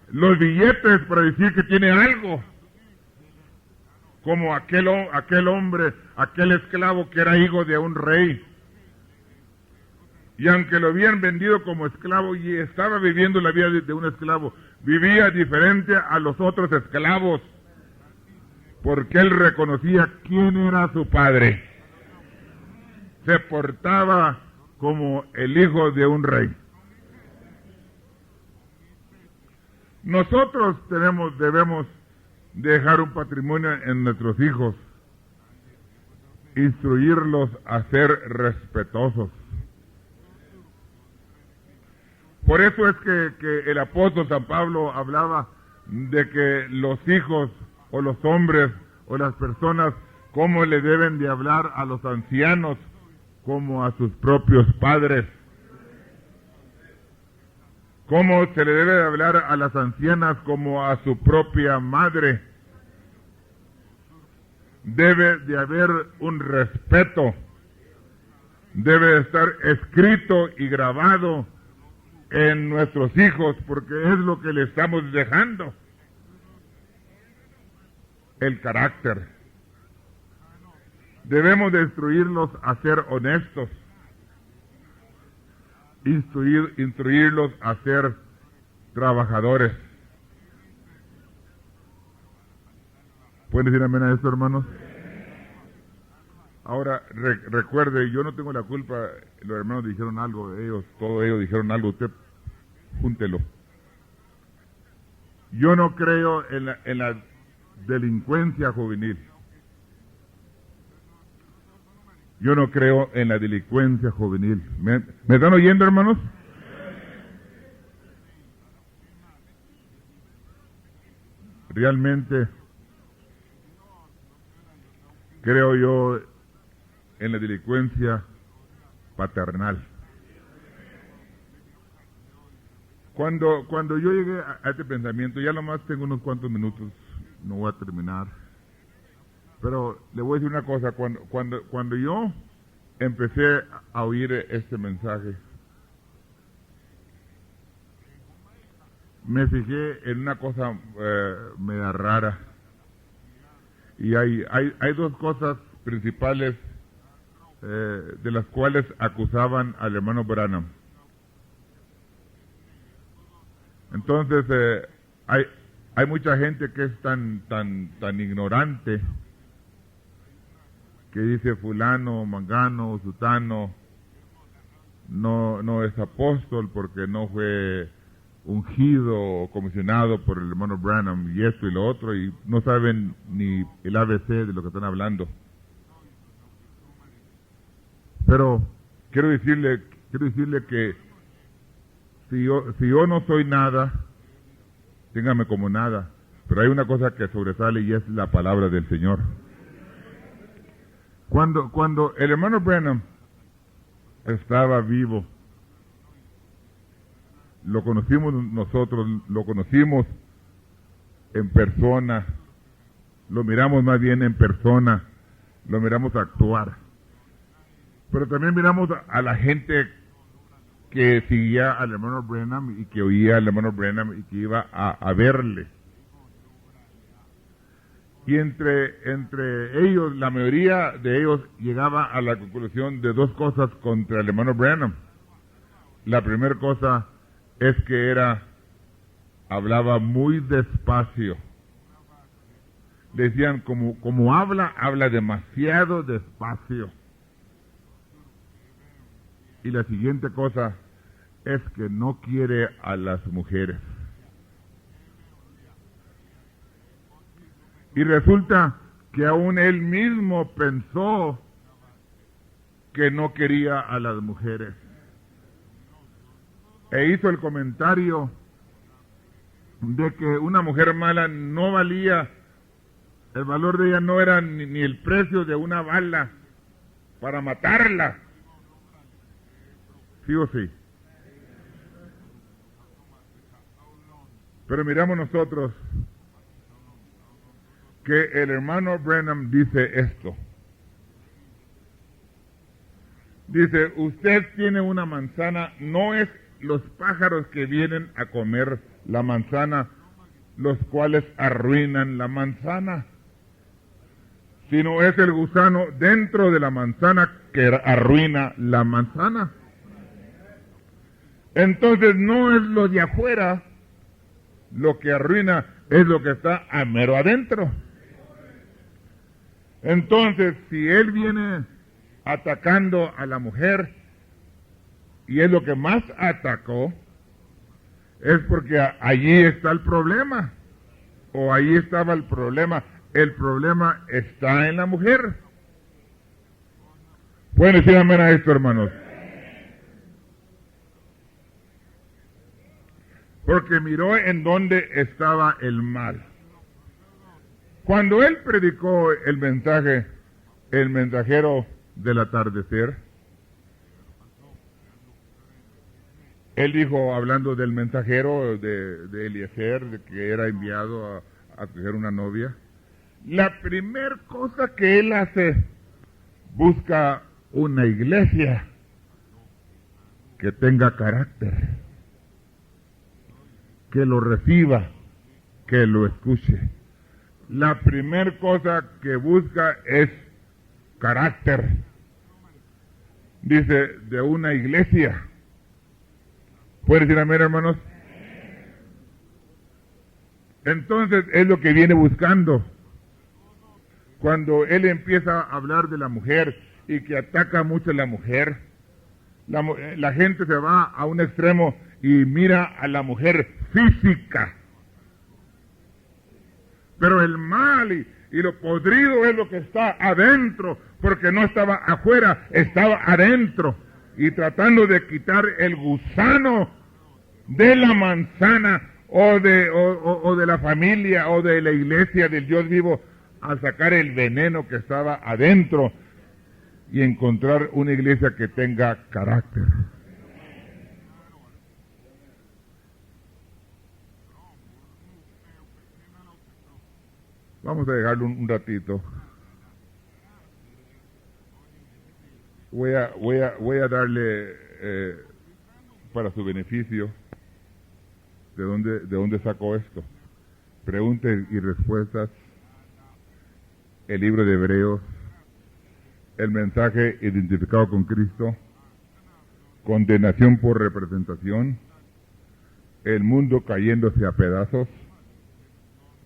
los billetes para decir que tiene algo, como aquel hombre, aquel esclavo que era hijo de un rey, y aunque lo habían vendido como esclavo y estaba viviendo la vida de un esclavo, vivía diferente a los otros esclavos, porque él reconocía quién era su padre. Se portaba como el hijo de un rey. Nosotros debemos dejar un patrimonio en nuestros hijos, instruirlos a ser respetuosos. Por eso es que el apóstol San Pablo hablaba de que los hijos o los hombres o las personas, cómo le deben de hablar a los ancianos como a sus propios padres. Cómo se le debe de hablar a las ancianas como a su propia madre. Debe de haber un respeto. Debe de estar escrito y grabado en nuestros hijos, porque es lo que le estamos dejando. El carácter. Debemos de instruirlos a ser honestos, instruirlos a ser trabajadores. ¿Pueden decir amén a esto, hermanos? Ahora, recuerde, yo no tengo la culpa. Los hermanos dijeron algo, todos ellos dijeron algo, usted júntelo. Yo no creo en la delincuencia juvenil. Yo no creo en la delincuencia juvenil. ¿Me están oyendo, hermanos? Realmente creo yo en la delincuencia paternal. Cuando yo llegué a este pensamiento, ya nomás tengo unos cuantos minutos, no voy a terminar, pero le voy a decir una cosa, cuando yo empecé a oír este mensaje, me fijé en una cosa media rara, y hay dos cosas principales de las cuales acusaban al hermano Branham. Entonces, hay mucha gente que es tan ignorante, que dice fulano, mangano, sutano, no es apóstol porque no fue ungido o comisionado por el hermano Branham, y esto y lo otro, y no saben ni el ABC de lo que están hablando. Pero quiero decirle que si yo no soy nada, téngame como nada, pero hay una cosa que sobresale y es la palabra del Señor. Cuando el hermano Branham estaba vivo, lo conocimos nosotros, lo conocimos en persona, lo miramos más bien en persona, lo miramos actuar, pero también miramos a la gente que seguía al hermano Branham y que oía al hermano Branham y que iba a verle. Y entre ellos, la mayoría de ellos llegaba a la conclusión de dos cosas contra el hermano Branham. La primera cosa es que hablaba muy despacio. Decían, como habla demasiado despacio. Y la siguiente cosa es que no quiere a las mujeres. Y resulta que aún él mismo pensó que no quería a las mujeres. E hizo el comentario de que una mujer mala no valía, el valor de ella no era ni el precio de una bala para matarla. ¿Sí o sí? Pero miramos nosotros que el hermano Branham dice esto. Dice, usted tiene una manzana, no es los pájaros que vienen a comer la manzana los cuales arruinan la manzana, sino es el gusano dentro de la manzana que arruina la manzana. Entonces no es lo de afuera lo que arruina, es lo que está a mero adentro. Entonces, si él viene atacando a la mujer, y es lo que más atacó, es porque allí está el problema, o allí estaba el problema. El problema está en la mujer. ¿Pueden decir amén a esto, hermanos? Porque miró en dónde estaba el mal. Cuando él predicó el mensaje, el mensajero del atardecer, él dijo, hablando del mensajero de Eliezer, de que era enviado a coger una novia, la primer cosa que él hace, busca una iglesia que tenga carácter, que lo reciba, que lo escuche. La primer cosa que busca es carácter. Dice, de una iglesia. ¿Pueden decir amén, hermanos? Entonces es lo que viene buscando. Cuando él empieza a hablar de la mujer y que ataca mucho a la mujer, la gente se va a un extremo y mira a la mujer física. Pero el mal y lo podrido es lo que está adentro, porque no estaba afuera, estaba adentro. Y tratando de quitar el gusano de la manzana o de la familia o de la iglesia del Dios vivo, al sacar el veneno que estaba adentro y encontrar una iglesia que tenga carácter. Vamos a dejarlo un ratito. Voy a darle para su beneficio de dónde sacó esto. Preguntas y respuestas, el libro de Hebreos, el mensaje identificado con Cristo, condenación por representación, el mundo cayéndose a pedazos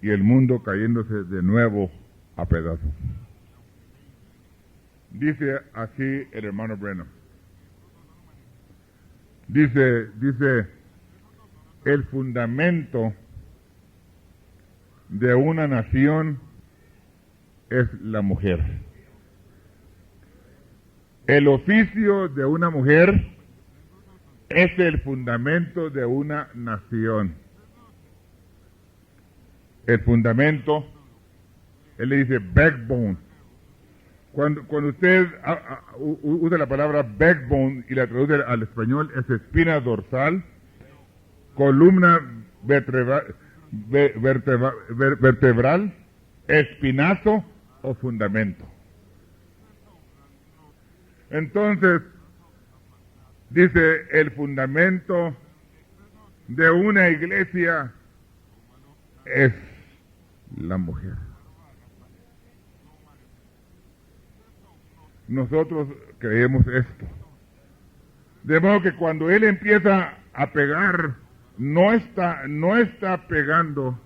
y el mundo cayéndose de nuevo a pedazos. Dice así el hermano Brennan. Dice, el fundamento de una nación es la mujer. El oficio de una mujer es el fundamento de una nación. El fundamento, él le dice backbone. Cuando usted usa la palabra backbone y la traduce al español, es espina dorsal, columna vertebral, espinazo o fundamento. Entonces, dice, el fundamento de una iglesia es la mujer. Nosotros creemos esto. De modo que cuando él empieza a pegar, no está pegando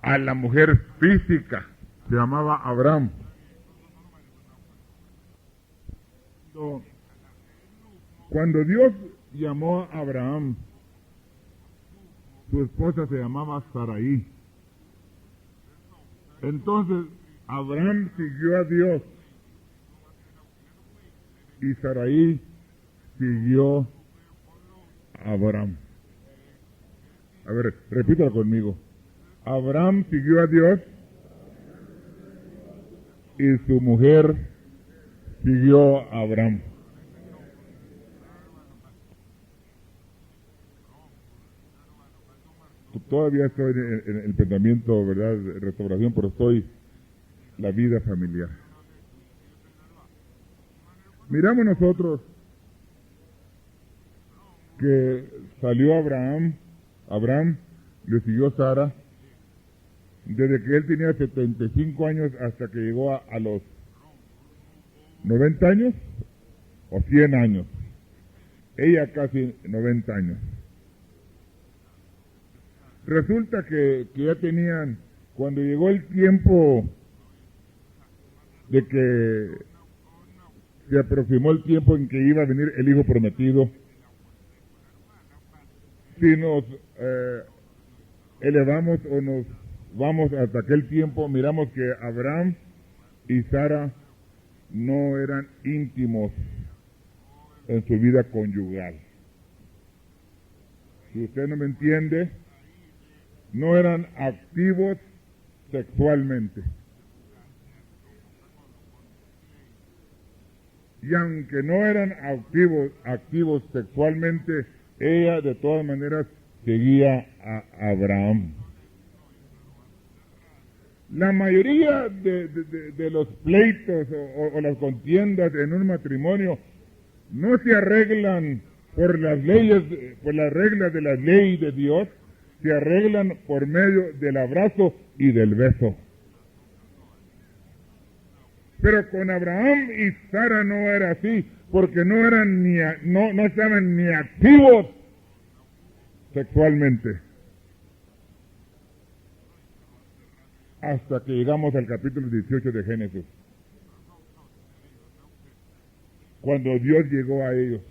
a la mujer física. Se llamaba Abraham. Cuando Dios llamó a Abraham, su esposa se llamaba Sarai. Entonces, Abraham siguió a Dios y Sarai siguió a Abraham. A ver, repítalo conmigo. Abraham siguió a Dios y su mujer siguió a Abraham. Todavía estoy en el pensamiento, ¿verdad?, de restauración, pero estoy la vida familiar. Miramos nosotros que salió Abraham le siguió Sara, desde que él tenía 75 años hasta que llegó a los 90 años o 100 años. Ella casi 90 años. Resulta que ya tenían, cuando llegó el tiempo de que se aproximó el tiempo en que iba a venir el hijo prometido, si nos elevamos o nos vamos hasta aquel tiempo, miramos que Abraham y Sara no eran íntimos en su vida conyugal. Si usted no me entiende, no eran activos sexualmente. Y aunque no eran activos sexualmente, ella de todas maneras seguía a Abraham. La mayoría de los pleitos o las contiendas en un matrimonio no se arreglan por las reglas de la ley de Dios, se arreglan por medio del abrazo y del beso. Pero con Abraham y Sara no era así, porque no estaban ni activos sexualmente. Hasta que llegamos al capítulo 18 de Génesis, cuando Dios llegó a ellos.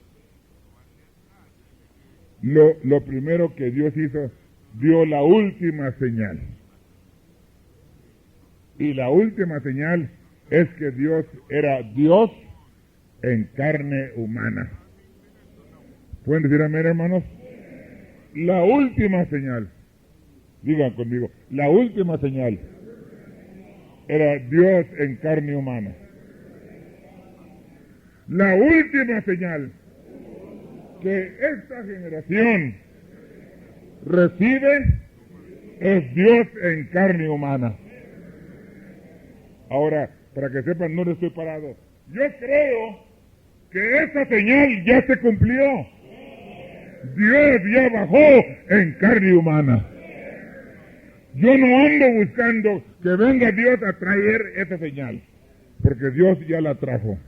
Lo primero que Dios hizo, dio la última señal. Y la última señal es que Dios era Dios en carne humana. ¿Pueden decir amén, hermanos? La última señal, digan conmigo, la última señal era Dios en carne humana. La última señal que esta generación recibe es Dios en carne humana. Ahora, para que sepan dónde estoy parado, yo creo que esa señal ya se cumplió. Dios ya bajó en carne humana. Yo no ando buscando que venga Dios a traer esa señal, porque Dios ya la trajo.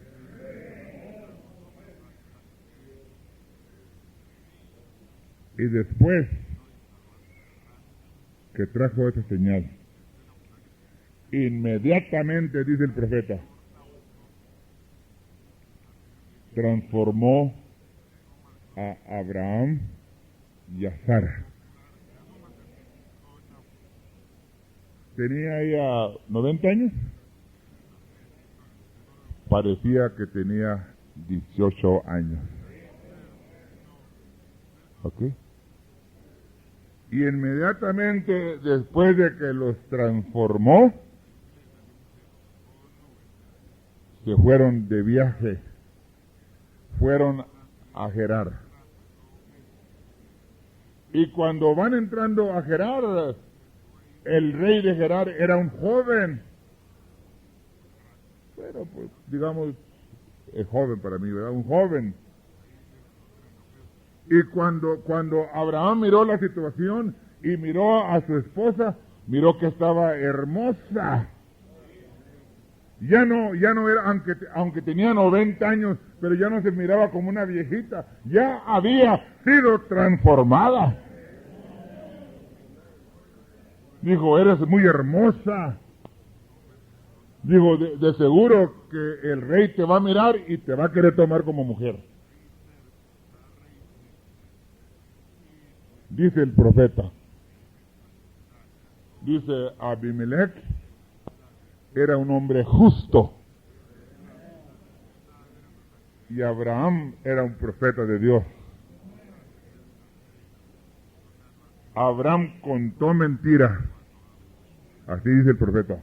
Y después que trajo esa señal, inmediatamente, dice el profeta, transformó a Abraham y a Sara. Tenía ella 90 años. Parecía que tenía 18 años. ¿Ok? Y inmediatamente después de que los transformó, se fueron de viaje. Fueron a Gerar. Y cuando van entrando a Gerar, el rey de Gerar era un joven. Pero pues, digamos, es joven para mí, ¿verdad? Un joven. Y cuando Abraham miró la situación y miró a su esposa, miró que estaba hermosa. Ya no era, aunque tenía 90 años, pero ya no se miraba como una viejita, ya había sido transformada. Dijo, eres muy hermosa. Dijo, de seguro que el rey te va a mirar y te va a querer tomar como mujer. Dice el profeta, dice Abimelech, era un hombre justo. Y Abraham era un profeta de Dios. Abraham contó mentira. Así dice el profeta.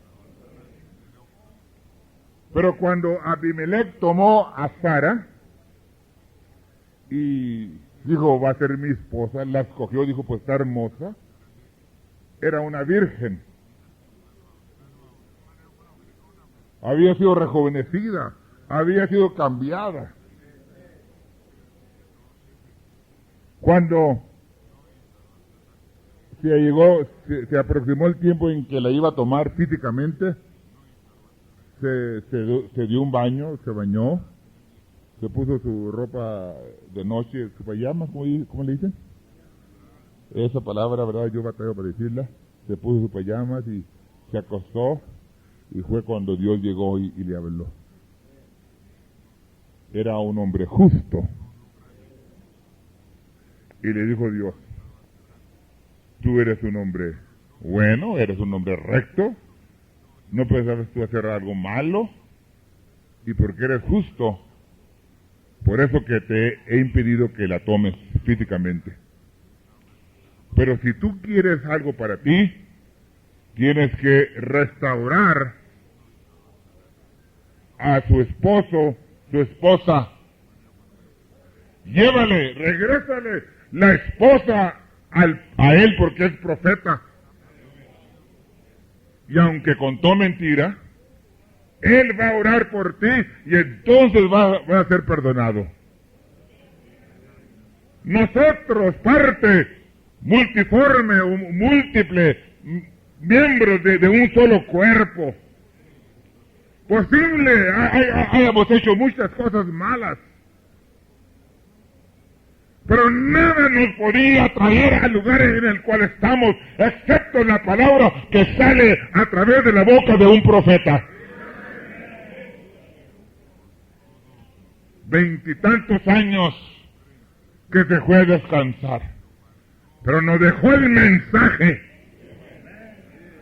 Pero cuando Abimelech tomó a Sara y dijo, va a ser mi esposa, la escogió, dijo, pues está hermosa. Era una virgen. Había sido rejuvenecida, había sido cambiada. Cuando se aproximó el tiempo en que la iba a tomar físicamente, se dio un baño, se bañó, se puso su ropa de noche, su pijama, ¿cómo le dicen? Esa palabra, ¿verdad? Yo batallo para decirla. Se puso sus pijamas y se acostó, y fue cuando Dios llegó y le habló. Era un hombre justo. Y le dijo Dios, tú eres un hombre bueno, eres un hombre recto, no puedes tú hacer algo malo, y porque eres justo, por eso que te he impedido que la tomes físicamente. Pero si tú quieres algo para ti, tienes que restaurar a su esposo, su esposa. Llévale, regrésale la esposa a él porque es profeta. Y aunque contó mentira, él va a orar por ti y entonces va a ser perdonado. Nosotros, parte multiforme o múltiple, miembros de un solo cuerpo, posible hayamos hecho muchas cosas malas, pero nada nos podía traer al lugar en el cual estamos, excepto la palabra que sale a través de la boca de un profeta. 20 y tantos años que se fue a descansar, pero nos dejó el mensaje,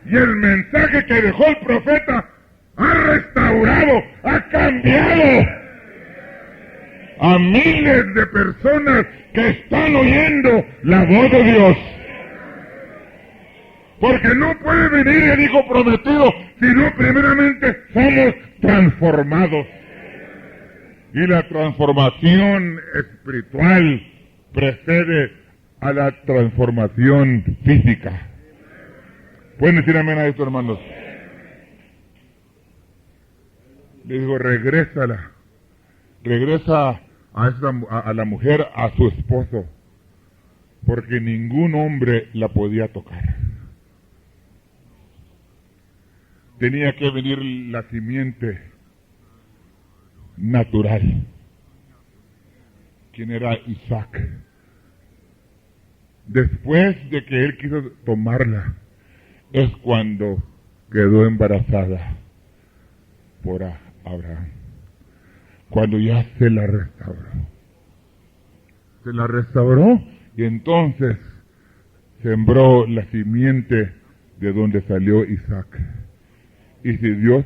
y el mensaje que dejó el profeta ha restaurado, ha cambiado a miles de personas que están oyendo la voz de Dios. Porque no puede venir el Hijo prometido si no primeramente somos transformados. Y la transformación espiritual precede a la transformación física. ¿Pueden decir amén a esto, hermanos? Le digo, regrésala. Regresa a la mujer, a su esposo, porque ningún hombre la podía tocar. Tenía que venir la simiente natural. ¿Quién era Isaac? Después de que él quiso tomarla, es cuando quedó embarazada por Abraham. Cuando ya se la restauró. Se la restauró y entonces sembró la simiente de donde salió Isaac. Y si Dios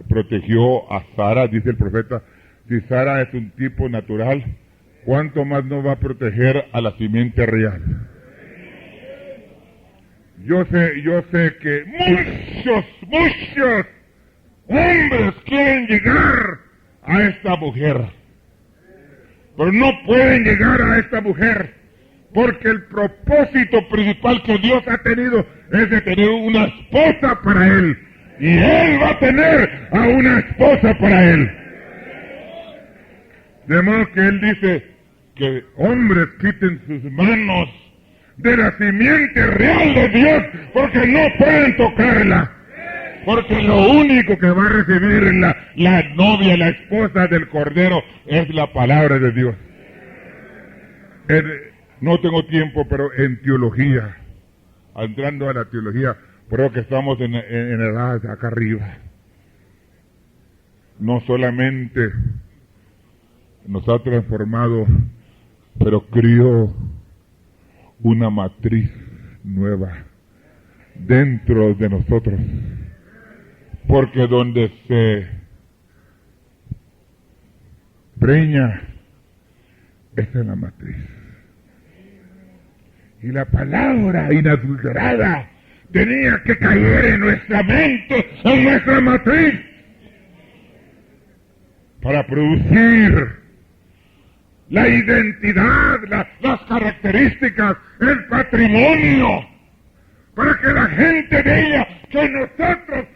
protegió a Sara, dice el profeta, si Sara es un tipo natural, ¿cuánto más no va a proteger a la simiente real? Yo sé que muchos hombres quieren llegar a esta mujer, pero no pueden llegar a esta mujer, porque el propósito principal que Dios ha tenido es de tener una esposa para él, y él va a tener a una esposa para él. De modo que él dice que hombres quiten sus manos de la simiente real de Dios, porque no pueden tocarla. Porque lo único que va a recibir la novia, la esposa del Cordero, es la palabra de Dios. No tengo tiempo, pero en teología, entrando a la teología, creo que estamos en edad acá arriba. No solamente nos ha transformado, pero crió una matriz nueva dentro de nosotros. Porque donde se preña es en la matriz. Y la palabra inadulterada tenía que caer en nuestra mente, en nuestra matriz, para producir la identidad, las características, el patrimonio, para que la gente vea que nosotros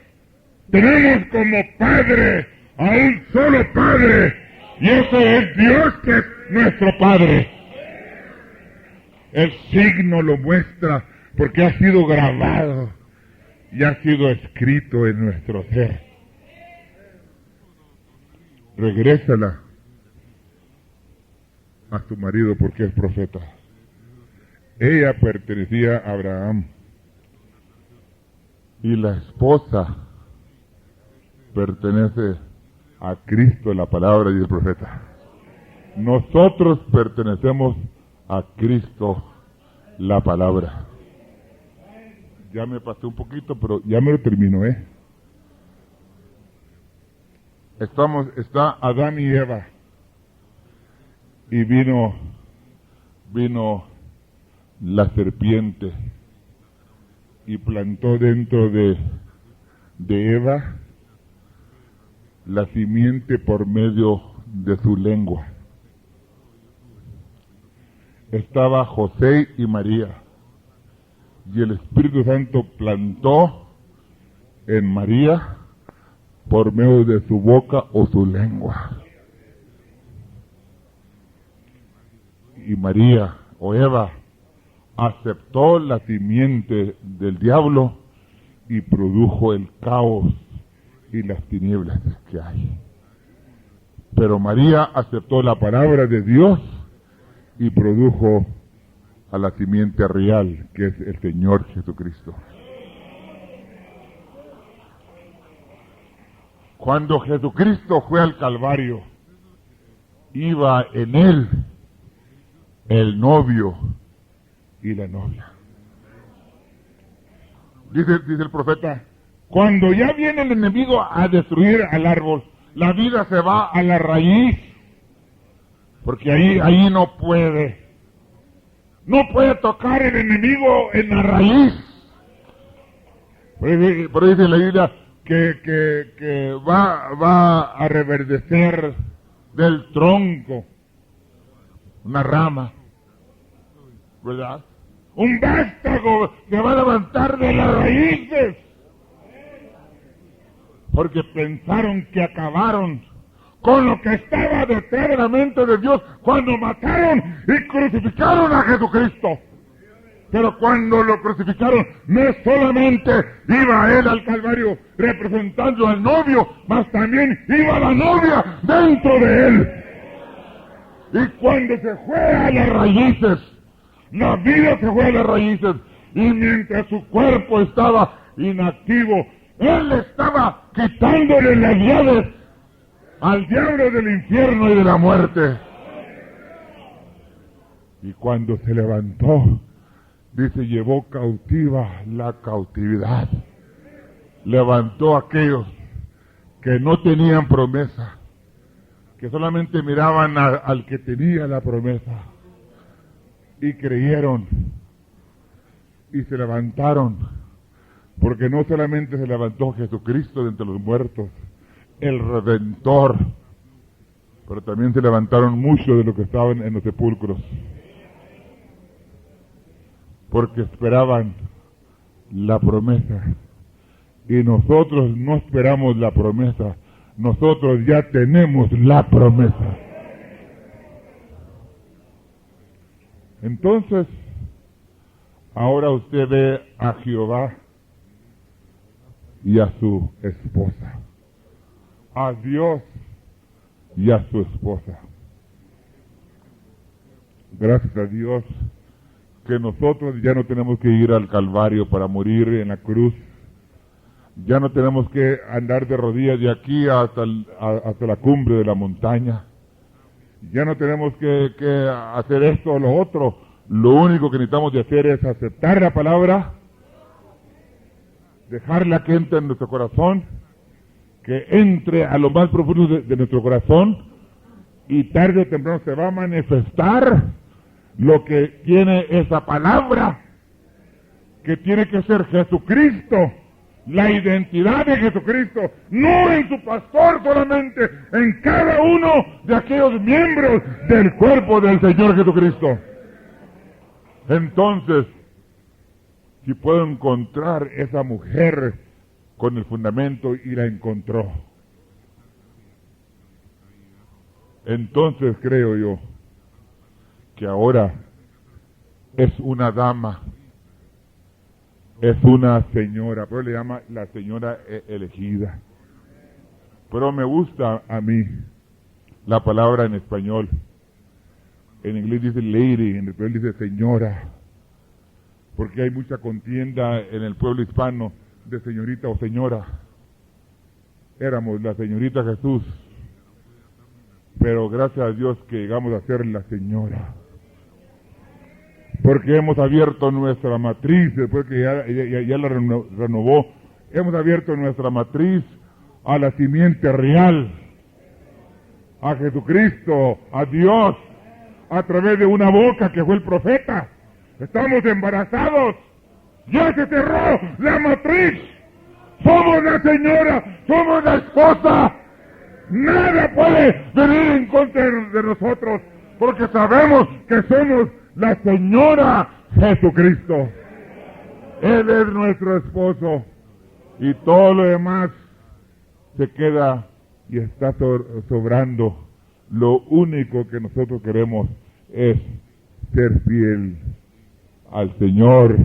tenemos como Padre a un solo Padre, y ese es Dios, que es nuestro Padre. El signo lo muestra porque ha sido grabado y ha sido escrito en nuestro ser. Regrésala a tu marido porque es profeta. Ella pertenecía a Abraham y la esposa pertenece a Cristo, la palabra y el profeta. Nosotros pertenecemos a Cristo, la palabra. Ya me pasé un poquito, pero ya me lo termino, Está Adán y Eva, y vino la serpiente y plantó dentro de Eva la simiente por medio de su lengua. Estaba José y María, y el Espíritu Santo plantó en María por medio de su boca o su lengua. Y María o Eva aceptó la simiente del diablo y produjo el caos y las tinieblas que hay. Pero María aceptó la palabra de Dios y produjo a la simiente real, que es el Señor Jesucristo. Cuando Jesucristo fue al Calvario, iba en él el novio y la novia. Dice el profeta, cuando ya viene el enemigo a destruir al árbol, la vida se va a la raíz, porque ahí no puede tocar el enemigo en la raíz. Por eso dice la Biblia que va a reverdecer del tronco una rama, ¿verdad? un vástago que va a levantar de las raíces. Porque pensaron que acabaron con lo que estaba detrás de la mente de Dios cuando mataron y crucificaron a Jesucristo. Pero cuando lo crucificaron, no solamente iba él al Calvario representando al novio, mas también iba la novia dentro de él. Y cuando se fue a las raíces, la vida se fue a las raíces, y mientras su cuerpo estaba inactivo, él estaba quitándole las llaves al diablo del infierno y de la muerte. Y cuando se levantó, dice, llevó cautiva la cautividad. Levantó a aquellos que no tenían promesa, que solamente miraban al que tenía la promesa, y creyeron, y se levantaron, porque no solamente se levantó Jesucristo de entre los muertos, el Redentor, pero también se levantaron muchos de los que estaban en los sepulcros, porque esperaban la promesa. Y nosotros no esperamos la promesa, nosotros ya tenemos la promesa. Entonces, ahora usted ve a Jehová y a su esposa, a Dios y a su esposa. Gracias a Dios que nosotros ya no tenemos que ir al Calvario para morir en la cruz. Ya no tenemos que andar de rodillas de aquí hasta la cumbre de la montaña. Ya no tenemos que hacer esto o lo otro. Lo único que necesitamos de hacer es aceptar la palabra, dejarla que entre en nuestro corazón, que entre a lo más profundo de nuestro corazón, y tarde o temprano se va a manifestar lo que tiene esa palabra, que tiene que ser Jesucristo, la identidad de Jesucristo, no en su pastor solamente, en cada uno de aquellos miembros del cuerpo del Señor Jesucristo. Entonces, si puedo encontrar esa mujer con el fundamento, y la encontró, entonces creo yo que ahora es una dama, es una señora, pero le llama la señora elegida. Pero me gusta a mí la palabra en español. En inglés dice lady, en español dice señora, porque hay mucha contienda en el pueblo hispano de señorita o señora. Éramos la señorita Jesús, pero gracias a Dios que llegamos a ser la señora, porque hemos abierto nuestra matriz, después que ya la renovó, hemos abierto nuestra matriz a la simiente real, a Jesucristo, a Dios, a través de una boca que fue el profeta. Estamos embarazados, ya se cerró la matriz, somos la señora, somos la esposa. Nada puede venir en contra de nosotros, porque sabemos que somos la señora Jesucristo. Él es nuestro esposo, y todo lo demás se queda y está sobrando. Lo único que nosotros queremos es ser fiel al Señor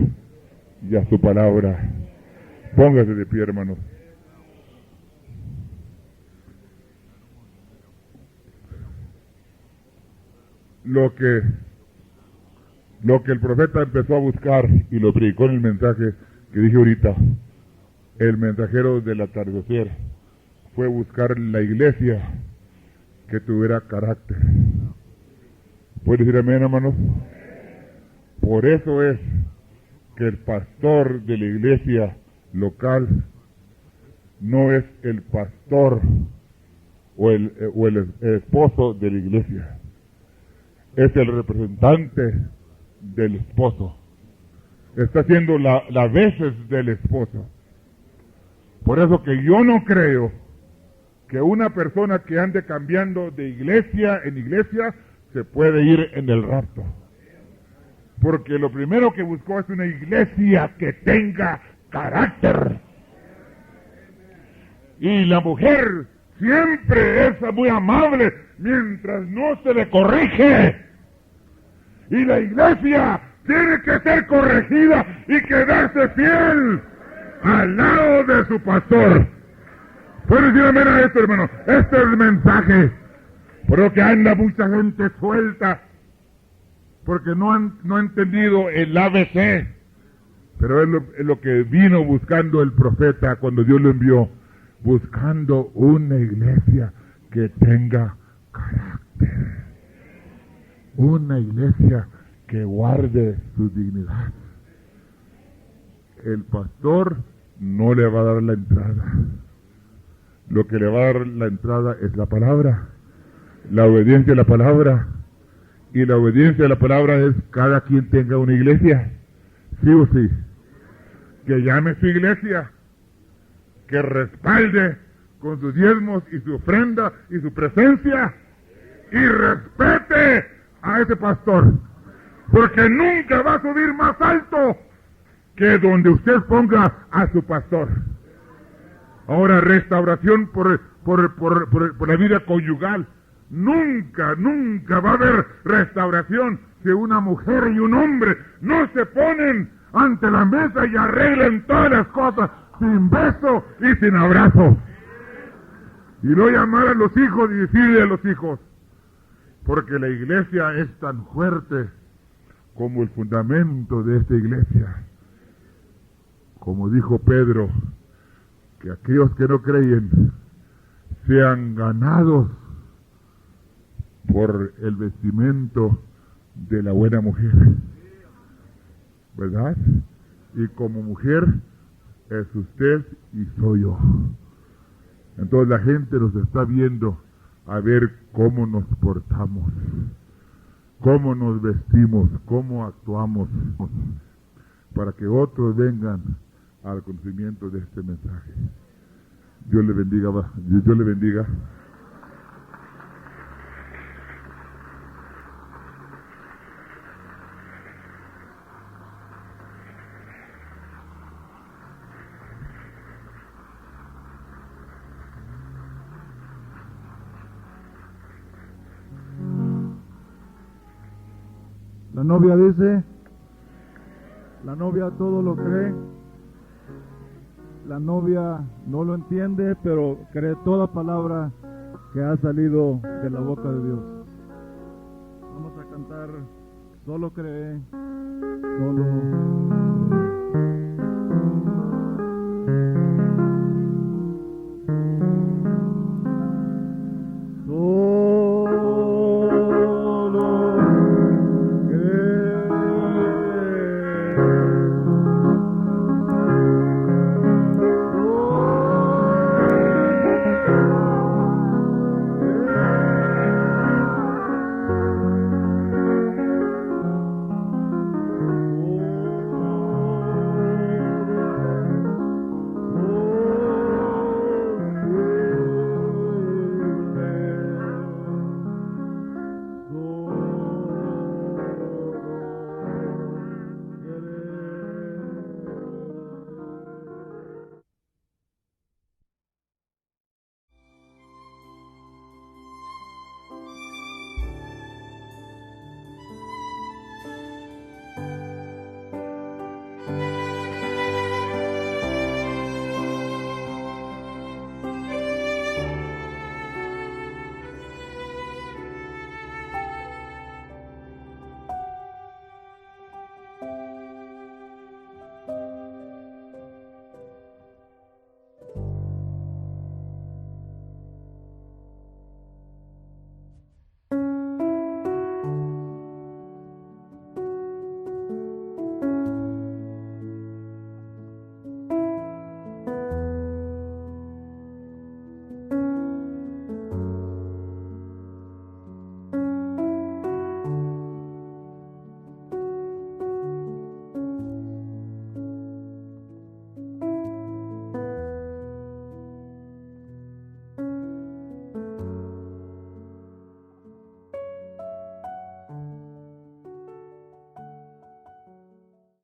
y a su palabra. Póngase de pie, hermanos. Lo que el profeta empezó a buscar, y lo predicó en el mensaje que dije ahorita, el mensajero del atardecer, fue buscar la iglesia que tuviera carácter. ¿Puede decir amén, hermanos? Por eso es que el pastor de la iglesia local no es el pastor o el esposo de la iglesia, es el representante del esposo. Está haciendo las veces del esposo. Por eso que yo no creo que una persona que ande cambiando de iglesia en iglesia se puede ir en el rapto. porque lo primero que buscó es una iglesia que tenga carácter. Y la mujer siempre es muy amable mientras no se le corrige. Y la iglesia tiene que ser corregida y quedarse fiel al lado de su pastor. ¿Pueden decir amén a esto, hermano? Este es el mensaje. Por lo que anda mucha gente suelta, porque no ha entendido el ABC. Pero es lo que vino buscando el profeta cuando Dios lo envió, buscando una iglesia que tenga carácter, una iglesia que guarde su dignidad. El pastor no le va a dar la entrada. Lo que le va a dar la entrada es la palabra, la obediencia a la palabra. Y la obediencia a la palabra es cada quien tenga una iglesia, sí o sí, que llame su iglesia, que respalde con sus diezmos y su ofrenda y su presencia, y respete a ese pastor, porque nunca va a subir más alto que donde usted ponga a su pastor. Ahora, restauración por la vida conyugal. Nunca va a haber restauración si una mujer y un hombre no se ponen ante la mesa y arreglan todas las cosas sin beso y sin abrazo. Y no llamar a los hijos y decirle a los hijos, porque la iglesia es tan fuerte como el fundamento de esta iglesia. Como dijo Pedro, que aquellos que no creen sean ganados por el vestimento de la buena mujer, ¿verdad? Y como mujer es usted y soy yo. Entonces la gente nos está viendo a ver cómo nos portamos, cómo nos vestimos, cómo actuamos, para que otros vengan al conocimiento de este mensaje. Dios le bendiga, Dios le bendiga. La novia dice, la novia todo lo cree, la novia no lo entiende, pero cree toda palabra que ha salido de la boca de Dios. Vamos a cantar, solo cree, solo